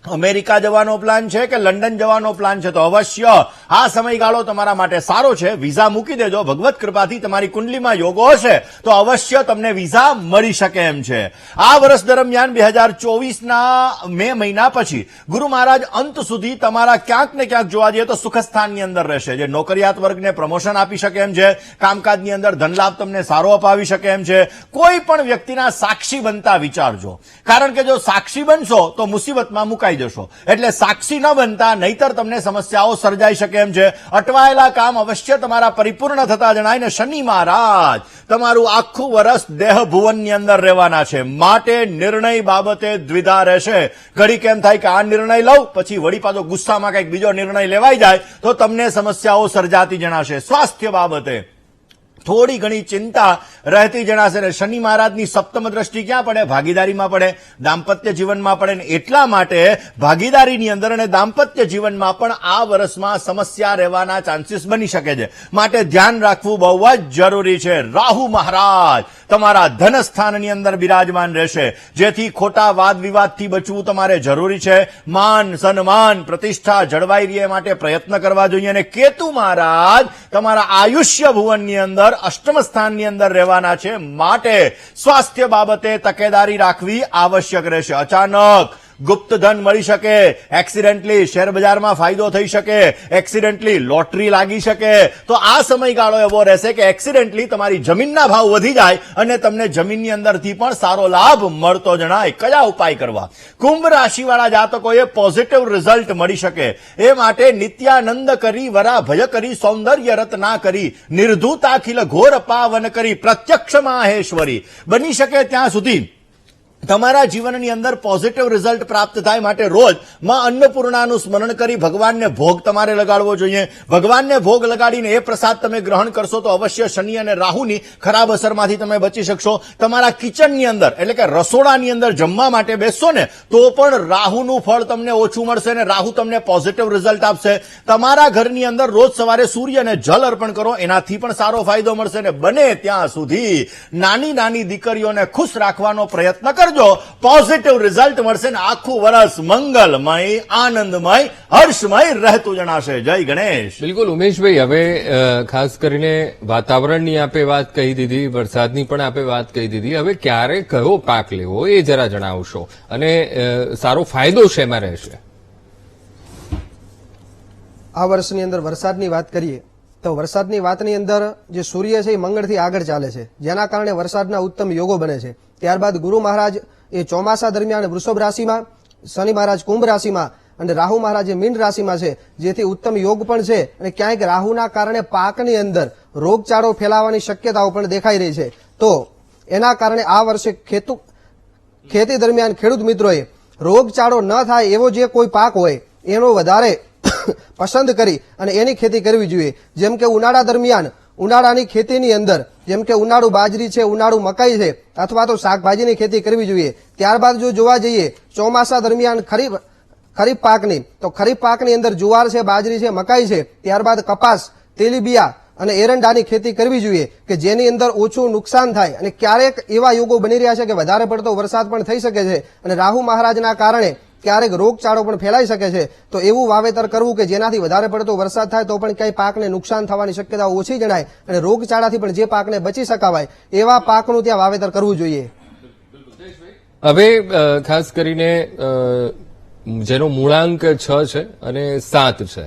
અમેરિકા જવાનો પ્લાન છે કે લંડન જવાનો પ્લાન છે તો અવશ્ય આ સમયગાળો તમારા માટે સારો છે. વિઝા મૂકી દેજો. ભગવત કૃપાથી તમારી કુંડલીમાં યોગો હશે તો અવશ્ય તમને વિઝા મળી શકે એમ છે. આ વર્ષ દરમિયાન 2024ના મે મહિના પછી ગુરુ મહારાજ અંત સુધી તમારા ક્યાંક ને ક્યાંક જોવા જઈએ તો સુખસ્થાનની અંદર રહેશે, જે નોકરિયાત વર્ગને પ્રમોશન આપી શકે એમ છે. કામકાજની અંદર ધનલાભ તમને સારો અપાવી શકે એમ છે. કોઈ પણ વ્યક્તિના સાક્ષી બનતા વિચારજો, કારણ કે જો સાક્ષી બનશો તો મુસીબતમાં મુકાઈ જશો. એટલે સાક્ષી ન બનતા, નહીતર તમને સમસ્યાઓ સર્જાઈ શકે એમ છે. અટવાયેલા કામ અવશ્ય તમારા પરિપૂર્ણ થતા જણાય ને શનિ મહારાજ તમારું આખું વર્ષ દેહ ભુવનની અંદર રહેવાના છે, માટે નિર્ણય બાબતે દ્વિધા રહેશે. ઘડી કેમ થાય કે આ નિર્ણય લઉં, પછી વળી પાછો ગુસ્સામાં કંઈક બીજો નિર્ણય લેવાઈ જાય તો તમને સમસ્યાઓ સર્જાતી જણાશે. સ્વાસ્થ્ય બાબતે થોડી ઘણી ચિંતા રહેતી જણાશે ને શનિ મહારાજની સપ્તમ દ્રષ્ટિ ક્યાં પડે? ભાગીદારીમાં પડે, દાંપત્ય જીવનમાં પડે ને એટલા માટે ભાગીદારીની અંદર અને દાંપત્ય જીવનમાં પણ આ વર્ષમાં સમસ્યા રહેવાના ચાન્સીસ બની શકે છે. માટે ધ્યાન રાખવું બહુ જ જરૂરી છે. રાહુ મહારાજ તમારા ધન સ્થાનની અંદર બિરાજમાન રહેશે, જેથી ખોટા વાદ વિવાદથી બચવું તમારે જરૂરી છે. માન સન્માન પ્રતિષ્ઠા જળવાઈ રહે માટે પ્રયત્ન કરવા જોઈએ. અને કેતુ મહારાજ તમારા આયુષ્ય ભુવનની અંદર અષ્ટમ સ્થાનની અંદર રહેવાના છે, માટે સ્વાસ્થ્ય બાબતે તકેદારી રાખવી આવશ્યક રહેશે. અચાનક ગુપ્ત ધન મળી શકે, એક્સિડેન્ટલી શેર બજારમાં ફાયદો થઈ શકે, એક્સિડેન્ટલી લોટરી લાગી શકે. તો આ સમયગાળો એવો રહેશે કે એક્સિડેન્ટલી તમારી જમીનના ભાવ વધી જાય અને તમને જમીનની અંદરથી પણ સારો લાભ મળતો જણાય. કયા ઉપાય કરવા? કુંભ રાશિવાળા જાતકોએ પોઝિટિવ રિઝલ્ટ મળી શકે એ માટે નિત્યાનંદ કરી, વરા ભય કરી, સૌંદર્ય રત ના કરી, નિર્ધુતાખિલ ઘોર પાવન કરી, પ્રત્યક્ષ માહેશ્વરી. બની શકે ત્યાં સુધી તમારા જીવનની અંદર પોઝિટિવ રિઝલ્ટ પ્રાપ્ત થાય માટે રોજ માં અન્નપૂર્ણાનું સ્મરણ કરી ભગવાનને ભોગ તમારે લગાડવો જોઈએ. ભગવાનને ભોગ લગાડીને એ પ્રસાદ તમે ગ્રહણ કરશો તો અવશ્ય શનિ અને રાહુની ખરાબ અસરમાંથી તમે બચી શકશો. તમારા કિચનની અંદર એટલે કે રસોડાની અંદર જમવા માટે બેસશો ને તો પણ રાહુનું ફળ તમને ઓછું મળશે અને રાહુ તમને પોઝિટિવ રિઝલ્ટ આપશે. તમારા ઘરની અંદર રોજ સવારે સૂર્યને જલ અર્પણ કરો, એનાથી પણ સારો ફાયદો મળશે. ને બને ત્યાં સુધી નાની નાની દીકરીઓને ખુશ રાખવાનો પ્રયત્ન કરજો. પોઝિટિવ રિઝલ્ટ મળશે ને આખું વર્ષ મંગલમય, આનંદમય, હર્ષમય રહેતું જણાશે. જય ગણેશ. બિલકુલ ઉમેશભાઈ, હવે ખાસ કરીને વાતાવરણની આપે વાત કહી દીધી, વરસાદની પણ આપે વાત કહી દીધી. હવે ક્યારે કયો પાક લેવો એ જરા જણાવશો અને સારો ફાયદો શેમાં રહેશે? આ વર્ષની અંદર વરસાદની વાત કરીએ તો વરસાદની વાતની અંદર જે સૂર્ય છે એ મંગળથી આગળ ચાલે છે, જેના કારણે વરસાદના ઉત્તમ યોગો બને છે. ત્યારબાદ ગુરુ મહારાજ એ ચોમાસા દરમિયાન વૃષભ રાશિમાં, શનિ મહારાજ કુંભ રાશિમાં અને રાહુ મહારાજ મીન રાશિમાં છે, જેથી ઉત્તમ યોગ પણ છે. અને ક્યાંક રાહુના કારણે પાકની અંદર રોગચાળો ફેલાવાની શક્યતાઓ પણ દેખાઈ રહી છે. તો એના કારણે આ વર્ષે ખેતી દરમિયાન ખેડૂત મિત્રોએ રોગચાળો ન થાય એવો જે કોઈ પાક હોય એનો વધારે પસંદ કરી અને એની ખેતી કરવી જોઈએ. જેમ કે ઉનાળા દરમિયાન ઉનાળાની ખેતીની અંદર જેમ કે ઉનાળુ બાજરી છે, ઉનાળુ મકાઈ છે અથવા તો શાકભાજીની ખેતી કરવી જોઈએ. ત્યારબાદ જો જોવા જઈએ ચોમાસા દરમિયાન ખરીફ પાકની, તો ખરીફ પાકની અંદર જુવાર છે, બાજરી છે, મકાઈ છે, ત્યારબાદ કપાસ, તેલીબિયા અને એરંડાની ખેતી કરવી જોઈએ કે જેની અંદર ઓછું નુકસાન થાય. અને ક્યારેક એવા યોગો બની રહ્યા છે કે વધારે પડતો વરસાદ પણ થઈ શકે છે અને રાહુ મહારાજના કારણે ક્યારેક રોગચાળો પણ ફેલાઈ શકે છે. તો એવું વાવેતર કરવું કે જેનાથી વધારે પડતો વરસાદ થાય તો પણ ક્યાંય પાકને નુકસાન થવાની શક્યતા ઓછી જણાય અને રોગચાળાથી પણ જે પાકને બચી શકાવાય એવા પાકનું ત્યાં વાવેતર કરવું જોઈએ. હવે ખાસ કરીને જેનો મૂળાંક 6 છે અને 7 છે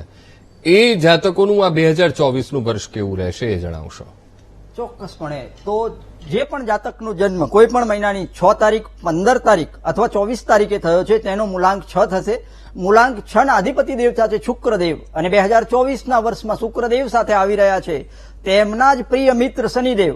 એ જાતકોનું આ 2024નું વર્ષ કેવું રહેશે એ જણાવશો? ચોક્કસપણે. તો જે પણ જાતકનો જન્મ કોઈ પણ મહિનાની 6 તારીખ, 15 તારીખ અથવા 24 તારીખે થયો છે તેનો મૂળાંક 6 થશે. મૂળાંક 6 ના અધિપતિ દેવતા છે શુક્રદેવ અને 2024ના વર્ષમાં શુક્રદેવ સાથે આવી રહ્યા છે તેમના જ પ્રિય મિત્ર શનિદેવ.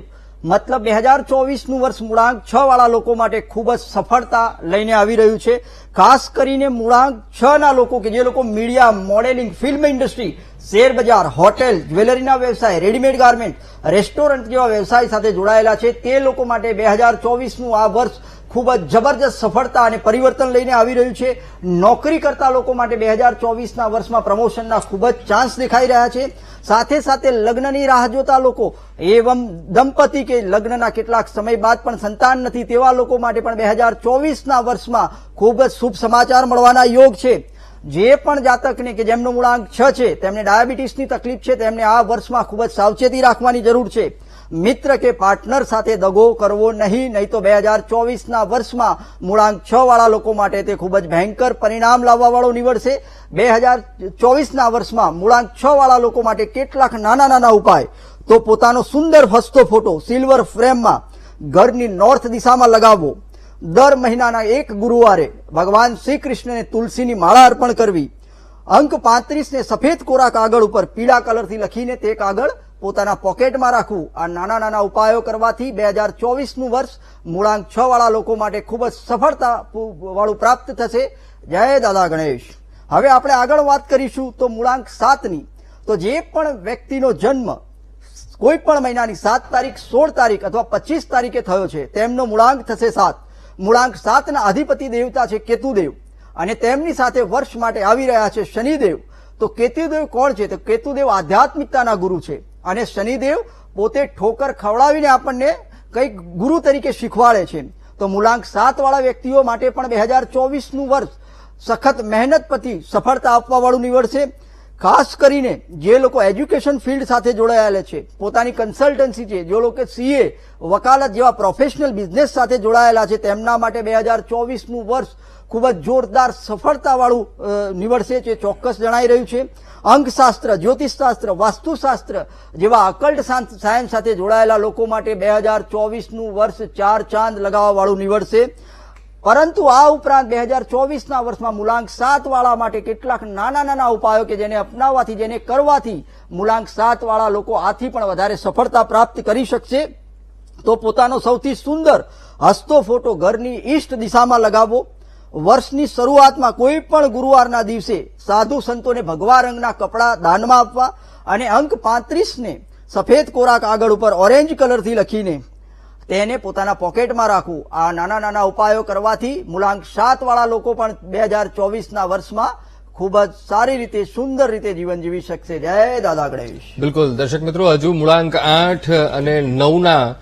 મતલબ 2024નું વર્ષ મૂળાંક 6 વાળા લોકો માટે ખૂબ જ સફળતા લઈને આવી રહ્યું છે. ખાસ કરીને મૂળાંક 6 ના લોકો કે જે લોકો media, modelling, film industry, share બજાર, હોટેલ, જ્વેલરીના વ્યવસાય, રેડીમેડ ગાર્મેન્ટ, રેસ્ટોરન્ટ જેવા વ્યવસાય સાથે જોડાયેલા છે તે લોકો માટે 2024નું આ વર્ષ ખૂબ જ જબરજસ્ત સફળતા અને પરિવર્તન લઈને આવી રહ્યું છે. નોકરી કરતા લોકો માટે 2024ના વર્ષમાં પ્રમોશનના ખૂબ જ ચાન્સ દેખાઈ રહ્યા છે. સાથે સાથે લગ્નની રાહ જોતા લોકો એવમ દંપતી કે લગ્નના કેટલાક સમય બાદ પણ સંતાન નથી તેવા લોકો માટે પણ 2024ના વર્ષમાં ખૂબ જ શુભ સમાચાર મળવાના યોગ છે. જે પણ જાતકને કે જેમનો મૂળાંક 6 છે તેમને ડાયાબિટીસની તકલીફ છે તેમને આ વર્ષમાં ખૂબ જ સાવચેતી રાખવાની જરૂર છે. મિત્ર કે પાર્ટનર સાથે દગો કરવો નહીં તો 2024ના વર્ષમાં મૂળાંક 6 વાળા લોકો માટે તે ખૂબ જ ભયંકર પરિણામ લાવવા વાળો નીવડશે. 2024ના વર્ષમાં મૂળાંક 6 વાળા લોકો માટે કેટલાક નાના નાના ઉપાય તો પોતાનો સુંદર હસતો ફોટો સિલ્વર ફ્રેમમાં ઘરની નોર્થ દિશામાં લગાવવો. દર મહિનાના 1 ગુરુવારે ભગવાન શ્રી કૃષ્ણને તુલસીની માળા અર્પણ કરવી. અંક 35ને સફેદ કોરા કાગળ ઉપર પીળા કલરથી લખીને તે કાગળ પોતાના પોકેટમાં રાખવું. આ નાના નાના ઉપાયો કરવાથી 2024નું વર્ષ મૂળાંક 6 વાળા લોકો માટે ખૂબ જ સફળતા વાળું પ્રાપ્ત થશે. જય દાદા ગણેશ. હવે આપણે આગળ વાત કરીશું તો મૂળાંક 7ની. તો જે પણ વ્યક્તિનો જન્મ કોઈ પણ મહિનાની 7 તારીખ 16 તારીખ અથવા 25 તારીખે થયો છે તેમનો મૂળાંક થશે 7. મૂળાંક 7ના અધિપતિ દેવતા છે કેતુદેવ અને તેમની સાથે વર્ષ માટે આવી રહ્યા છે શનિદેવ. તો કેતુદેવ કોણ છે? તો કેતુદેવ આધ્યાત્મિકતાના ગુરુ છે અને શનિદેવ પોતે ઠોકર ખવડાવીને આપણને કંઈક ગુરુ તરીકે શીખવાડે છે. તો મૂળાંક 7 વાળા વ્યક્તિઓ માટે પણ 2024નું વર્ષ સખત મહેનત પછી સફળતા આપવા વાળું નીવડશે. ખાસ કરીને જે લોકો એજ્યુકેશન ફિલ્ડ સાથે જોડાયેલા છે, પોતાની કન્સલ્ટન્સી છે, જે લોકો સીએ વકાલત જેવા પ્રોફેશનલ બિઝનેસ સાથે જોડાયેલા છે, તેમના માટે 2024નું વર્ષ ખૂબ જ જોરદાર સફળતા વાળું નીવડશે જે ચોક્કસ જણાઈ રહ્યું છે. અંકશાસ્ત્ર, જ્યોતિષશાસ્ત્ર, વાસ્તુશાસ્ત્ર જેવા અકલ્ટ સાયન્સ સાથે જોડાયેલા લોકો માટે 2024નું વર્ષ 4 ચાંદ લગાવવા વાળું નીવડશે. પરંતુ આ ઉપરાંત 2024ના વર્ષમાં મૂળાંક 7 વાળા માટે કેટલાક નાના ઉપાયો કે જેને અપનાવવાથી, જેને કરવાથી મૂળાંક 7 વાળા લોકો આથી પણ વધારે સફળતા પ્રાપ્ત કરી શકશે. તો પોતાનો સૌથી સુંદર હસતો ફોટો ઘરની ઈષ્ટ દિશામાં લગાવવો. વર્ષની શરૂઆતમાં કોઈ પણ ગુરુવારના દિવસે સાધુ સંતોને ભગવા રંગના કપડા દાનમાં આપવા અને અંક 35ને સફેદ કોરા કાગળ ઉપર ઓરેન્જ કલરથી લખીને તેને પોતાના પોકેટમાં રાખવું. આ નાના ઉપાયો કરવાથી મૂળાંક 7 વાળા લોકો પણ 2024ના વર્ષમાં ખૂબ જ સારી રીતે સુંદર રીતે જીવન જીવી શકશે. જય દાદા ગણેશ. બિલકુલ દર્શક મિત્રો, હજુ મૂળાંક 8 અને 9ના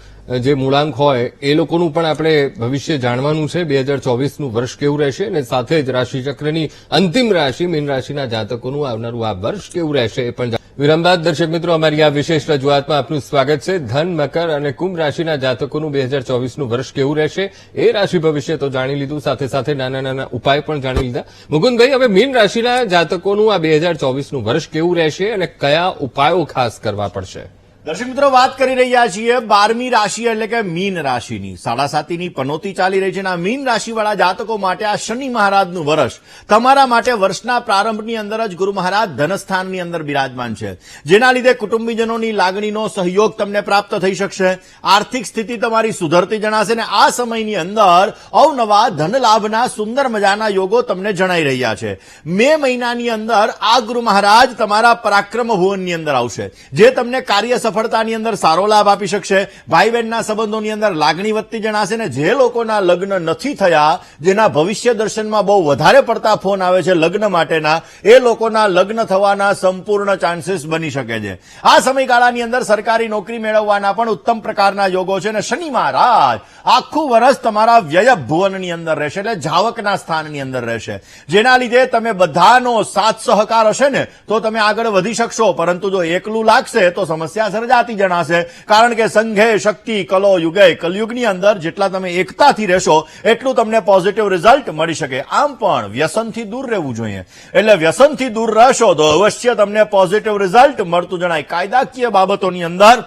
જે મૂળાંક હોય એ લોકોનું પણ આપણે ભવિષ્ય જાણવાનું છે. 2024નું વર્ષ કેવું રહેશે અને સાથે જ રાશિચક્રની અંતિમ રાશિ મીન રાશિના જાતકોનું આવનારું આ વર્ષ કેવું રહેશે એ પણ વિરામ બાદ દર્શક મિત્રો અમારી આ વિશેષ રજૂઆતમાં આપનું સ્વાગત છે. ધન, મકર અને કુંભ રાશિના જાતકોનું 2024નું વર્ષ કેવું રહેશે એ રાશિ ભવિષ્ય તો જાણી લીધું, સાથે સાથે નાના ઉપાય પણ જાણી લીધા. મુકુંદભાઈ, હવે મીન રાશિના જાતકોનું આ 2024નું વર્ષ કેવું રહેશે અને કયા ઉપાયો ખાસ કરવા પડશે? દર્શક મિત્રો, વાત કરી રહ્યા છીએ 12મી રાશિ એટલે કે મીન રાશિની. 7.5ની પનોતી ચાલી રહી છે. મીન રાશિવાળા જાતકો માટે આ શનિ મહારાજનું વર્ષ તમારા માટે વર્ષના પ્રારંભની અંદર જ ગુરુ મહારાજ ધનસ્થાનની અંદર બિરાજમાન છે, જેના લીધે કુટુંબીજનોની લાગણીનો સહયોગ તમને પ્રાપ્ત થઈ શકશે. આર્થિક સ્થિતિ તમારી સુધરતી જણાશે અને આ સમયની અંદર અવનવા ધન લાભના સુંદર મજાના યોગો તમને જણાઈ રહ્યા છે. મે મહિનાની અંદર આ ગુરુ મહારાજ તમારા પરાક્રમ ભુવનની અંદર આવશે, જે તમને કાર્ય સફળતાની અંદર સારો લાભ આપી શકશે. ભાઈ બહેનના સંબંધોની અંદર લાગણી વધતી જણાશે ને જે લોકોના લગ્ન નથી થયા, જેના ભવિષ્ય દર્શનમાં બહુ વધારે પડતા ફોન આવે છે લગ્ન માટેના, એ લોકોના લગ્ન થવાના સંપૂર્ણ ચાન્સીસ બની શકે છે. આ સમયગાળાની અંદર સરકારી નોકરી મેળવવાના પણ ઉત્તમ પ્રકારના યોગો છે અને શનિ મહારાજ આખું વર્ષ તમારા વ્યય ભુવનની અંદર રહેશે, એટલે જાવકના સ્થાનની અંદર રહેશે, જેના લીધે તમે બધાનો સાથ સહકાર હશે ને તો તમે આગળ વધી શકશો. પરંતુ જો એકલું લાગશે તો સમસ્યા સર્જાતી જણાશે, કારણ કે સંઘે શક્તિ કલો યુગે, કલયુગની અંદર જેટલા તમે એકતાથી રહેશો એટલું તમને પોઝિટિવ રિઝલ્ટ મળી શકે. આમ પણ વ્યસનથી દૂર રહેવું જોઈએ, એટલે વ્યસનથી દૂર રહેશો તો અવશ્ય તમને પોઝિટિવ રિઝલ્ટ મળતું જણાય. કાયદાકીય બાબતોની અંદર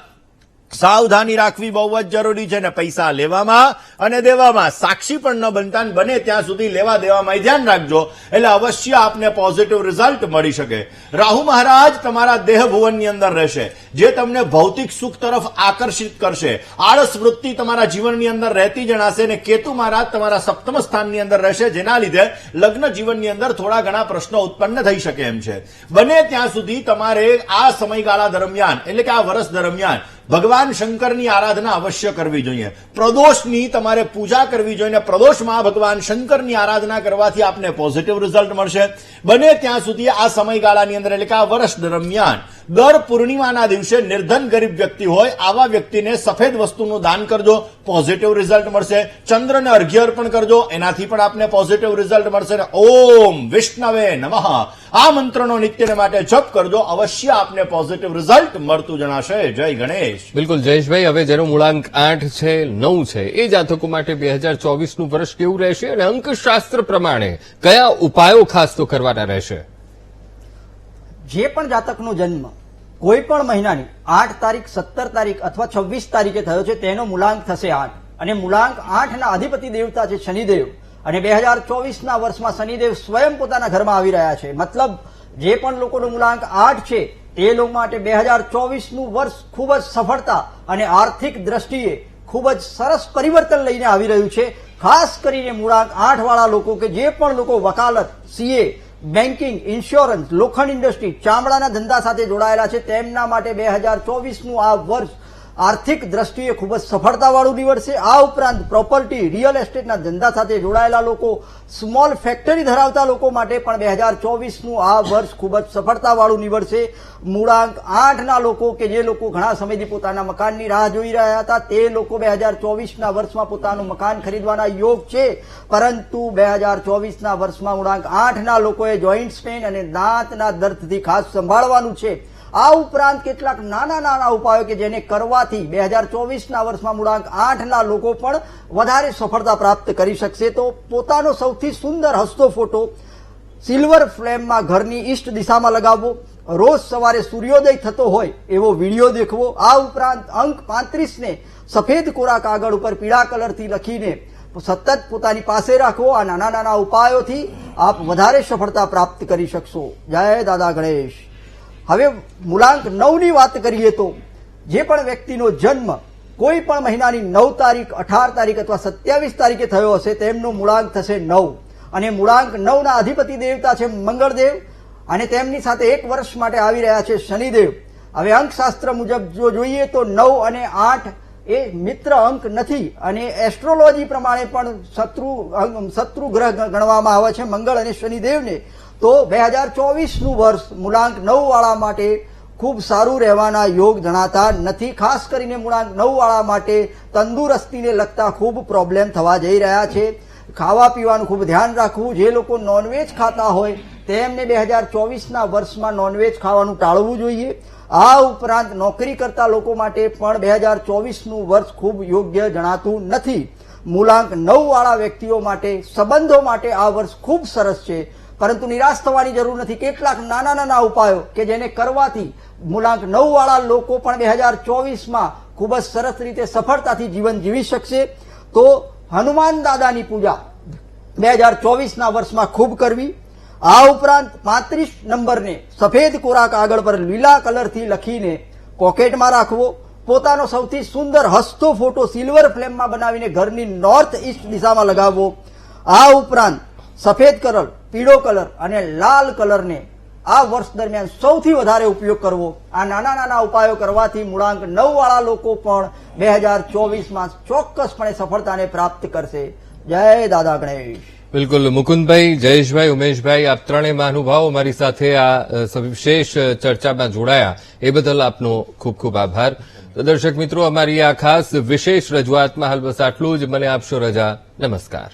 સાવધાની રાખવી બહુ જ જરૂરી છે ને પૈસા લેવામાં અને દેવામાં સાક્ષી પણ ન બનતા, બને ત્યાં સુધી લેવા દેવામાં ધ્યાન રાખજો, એટલે અવશ્ય આપને પોઝિટિવ રિઝલ્ટ મળી શકે. રાહુ મહારાજ તમારા દેહ ભુવનની અંદર રહેશે, જે તમને ભૌતિક સુખ તરફ આકર્ષિત કરશે. આળસ વૃત્તિ તમારા જીવનની અંદર રહેતી જણાશે અને કેતુ મહારાજ તમારા સપ્તમ સ્થાનની અંદર રહેશે, જેના લીધે લગ્ન જીવનની અંદર થોડા ઘણા પ્રશ્નો ઉત્પન્ન થઈ શકે એમ છે. બને ત્યાં સુધી તમારે આ સમયગાળા દરમિયાન એટલે કે આ વર્ષ દરમિયાન ભગવાન શંકરની આરાધના અવશ્ય કરવી જોઈએ. પ્રદોષની તમારે પૂજા કરવી જોઈએ. પ્રદોષમાં ભગવાન શંકરની આરાધના કરવાથી આપને પોઝિટિવ રિઝલ્ટ મળશે. બને ત્યાં સુધી આ સમયગાળાની અંદર એટલે કે આ વર્ષ દરમિયાન દર પૂર્ણિમાના દિવસે નિર્ધન ગરીબ વ્યક્તિ હોય આવા વ્યક્તિને સફેદ વસ્તુનું દાન કરજો, પોઝિટિવ રિઝલ્ટ મળશે. ચંદ્રને અર્ઘ્ય અર્પણ કરજો, એનાથી પણ આપને પોઝિટિવ રિઝલ્ટ મળશે. ઓમ વિષ્ણવે નમઃ આ મંત્રનો નિત્યને માટે જપ કરજો, અવશ્ય આપને પોઝિટિવ રિઝલ્ટ મળતું જણાશે. જય ગણેશ. બિલકુલ જયેશભાઈ, હવે જેનો મૂળાંક 8 છે, 9 છે, એ જાતકો માટે 2024નું વર્ષ કેવું રહેશે અને અંકશાસ્ત્ર પ્રમાણે કયા ઉપાયો ખાસ તો કરવાના રહેશે? જે પણ જાતકનો જન્મ કોઈ પણ મહિનાની 8 તારીખ, 17 તારીખ અથવા 26 તારીખે થયો છે તેનો મૂળાંક થશે 8 અને મૂળાંક 8ના અધિપતિ દેવતા છે શનિદેવ અને 2024ના વર્ષમાં શનિદેવ સ્વયં પોતાના ઘરમાં આવી રહ્યા છે. મતલબ જે પણ લોકોનો મૂળાંક 8 છે તે લોકો માટે 2024નું વર્ષ ખૂબ જ સફળતા અને આર્થિક દ્રષ્ટિએ ખૂબ જ સરસ પરિવર્તન લઈને આવી રહ્યું છે. ખાસ કરીને મૂળાંક 8 વાળા લોકો કે જે પણ લોકો વકાલત, સીએ, બેન્કિંગ, ઇન્સ્યોરન્સ, લોખંડ ઇન્ડસ્ટ્રી, ચામડાના ધંધા સાથે જોડાયેલા છે તેમના માટે 2024નું આ વર્ષ આર્થિક દ્રષ્ટિએ ખૂબ જ સફળતાવાળું નીવડશે. આ ઉપરાંત પ્રોપર્ટી, રિયલ એસ્ટેટના ધંધા સાથે જોડાયેલા લોકો, સ્મોલ ફેક્ટરી ધરાવતા લોકો માટે પણ 2024નું આ વર્ષ ખૂબ જ સફળતાવાળું નીવડશે. મૂળાંક 8ના લોકો કે જે લોકો ઘણા સમયથી પોતાના મકાનની રાહ જોઈ રહ્યા હતા તે લોકો 2024ના વર્ષમાં પોતાનું મકાન ખરીદવાના યોગ છે, પરંતુ 2024ના વર્ષમાં મૂળાંક 8ના લોકોએ જોઈન્ટ પેઇન અને દાંતના દર્દથી ખાસ સંભાળવાનું છે. આ ઉપરાંત કેટલાક નાના નાના ઉપાયો કે જેને કરવાથી 2024ના વર્ષમાં મૂળાંક 8ના લોકો પણ વધારે સફળતા પ્રાપ્ત કરી શકશે. તો પોતાનો સૌથી સુંદર હસતો ફોટો સિલ્વર ફ્લેમમાં ઘરની ઈસ્ટ દિશામાં લગાવવો, રોજ સવારે સૂર્યોદય થતો હોય એવો વિડીયો દેખવો. આ ઉપરાંત અંક 35ને સફેદ કોરા કાગળ ઉપર પીળા કલરથી લખીને સતત પોતાની પાસે રાખવો. આ નાના નાના ઉપાયોથી આપ વધારે સફળતા પ્રાપ્ત કરી શકશો. જય દાદા ગણેશ. હવે મૂળાંક 9ની વાત કરીએ તો જે પણ વ્યક્તિનો જન્મ કોઈ પણ મહિનાની 9 તારીખ, 18 તારીખ અથવા 27 તારીખે થયો હશે તેમનો મૂળાંક થશે 9 અને મૂળાંક 9ના અધિપતિ દેવતા છે મંગળદેવ અને તેમની સાથે 1 વર્ષ માટે આવી રહ્યા છે શનિદેવ. હવે અંકશાસ્ત્ર મુજબ જો જોઈએ તો 9 અને 8 એ મિત્ર અંક નથી અને એસ્ટ્રોલોજી પ્રમાણે પણ શત્રુ ગ્રહ ગણવામાં આવે છે મંગળ અને શનિદેવને. તો 2024નું વર્ષ મૂળાંક 9 વાળા માટે ખૂબ સારું રહેવાના યોગ જણાતા નથી. ખાસ કરીને મૂળાંક 9 વાળા માટે તંદુરસ્તીને લગતા ખૂબ પ્રોબ્લેમ થવા જઈ રહ્યા છે. ખાવા પીવાનું ખૂબ ધ્યાન રાખવું. જે લોકો નોનવેજ ખાતા હોય તેમને 2024ના વર્ષમાં નોનવેજ ખાવાનું ટાળવું જોઈએ. આ ઉપરાંત નોકરી કરતા લોકો માટે પણ 2024નું વર્ષ ખૂબ યોગ્ય જણાતું નથી. મૂળાંક 9 વાળા વ્યક્તિઓ માટે સંબંધો માટે આ વર્ષ ખૂબ સરસ છે, પરંતુ નિરાશ થવાની જરૂર નથી. કેટલાક નાના નાના ઉપાયો કે જેને કરવાથી મૂળાંક 9 વાળા લોકો પણ 2024માં ખૂબ જ સરસ રીતે સફળતાથી જીવન જીવી શકશે. તો હનુમાન દાદાની પૂજા 2024ના વર્ષમાં ખૂબ કરવી. આ ઉપરાંત 35 નંબરને સફેદ કોરા કાગળ પર લીલા કલરથી લખીને પોકેટમાં રાખવો. પોતાનો સૌથી સુંદર હસતો ફોટો સિલ્વર ફ્લેમમાં બનાવીને ઘરની નોર્થ ઈસ્ટ દિશામાં લગાવવો. આ ઉપરાંત સફેદ કલર, પીળો કલર અને લાલ કલરને આ વર્ષ દરમિયાન સૌથી વધારે ઉપયોગ કરવો. આ નાના નાના ઉપાયો કરવાથી મૂળાંક 9 વાળા લોકો પણ 2024માં ચોક્કસપણે સફળતાને પ્રાપ્ત કરશે. જય દાદા ગણેશ. બિલકુલ મુકુંદભાઈ, જયેશભાઈ, ઉમેશભાઈ, આપ ત્રણેય મહાનુભાવો મારી સાથે આ વિશેષ ચર્ચામાં જોડાયા એ બદલ આપનો ખૂબ ખૂબ આભાર. તો દર્શક મિત્રો, અમારી આ ખાસ વિશેષ રજૂઆતમાં હાલ બસ આટલું જ. મને આપશો રજા. નમસ્કાર.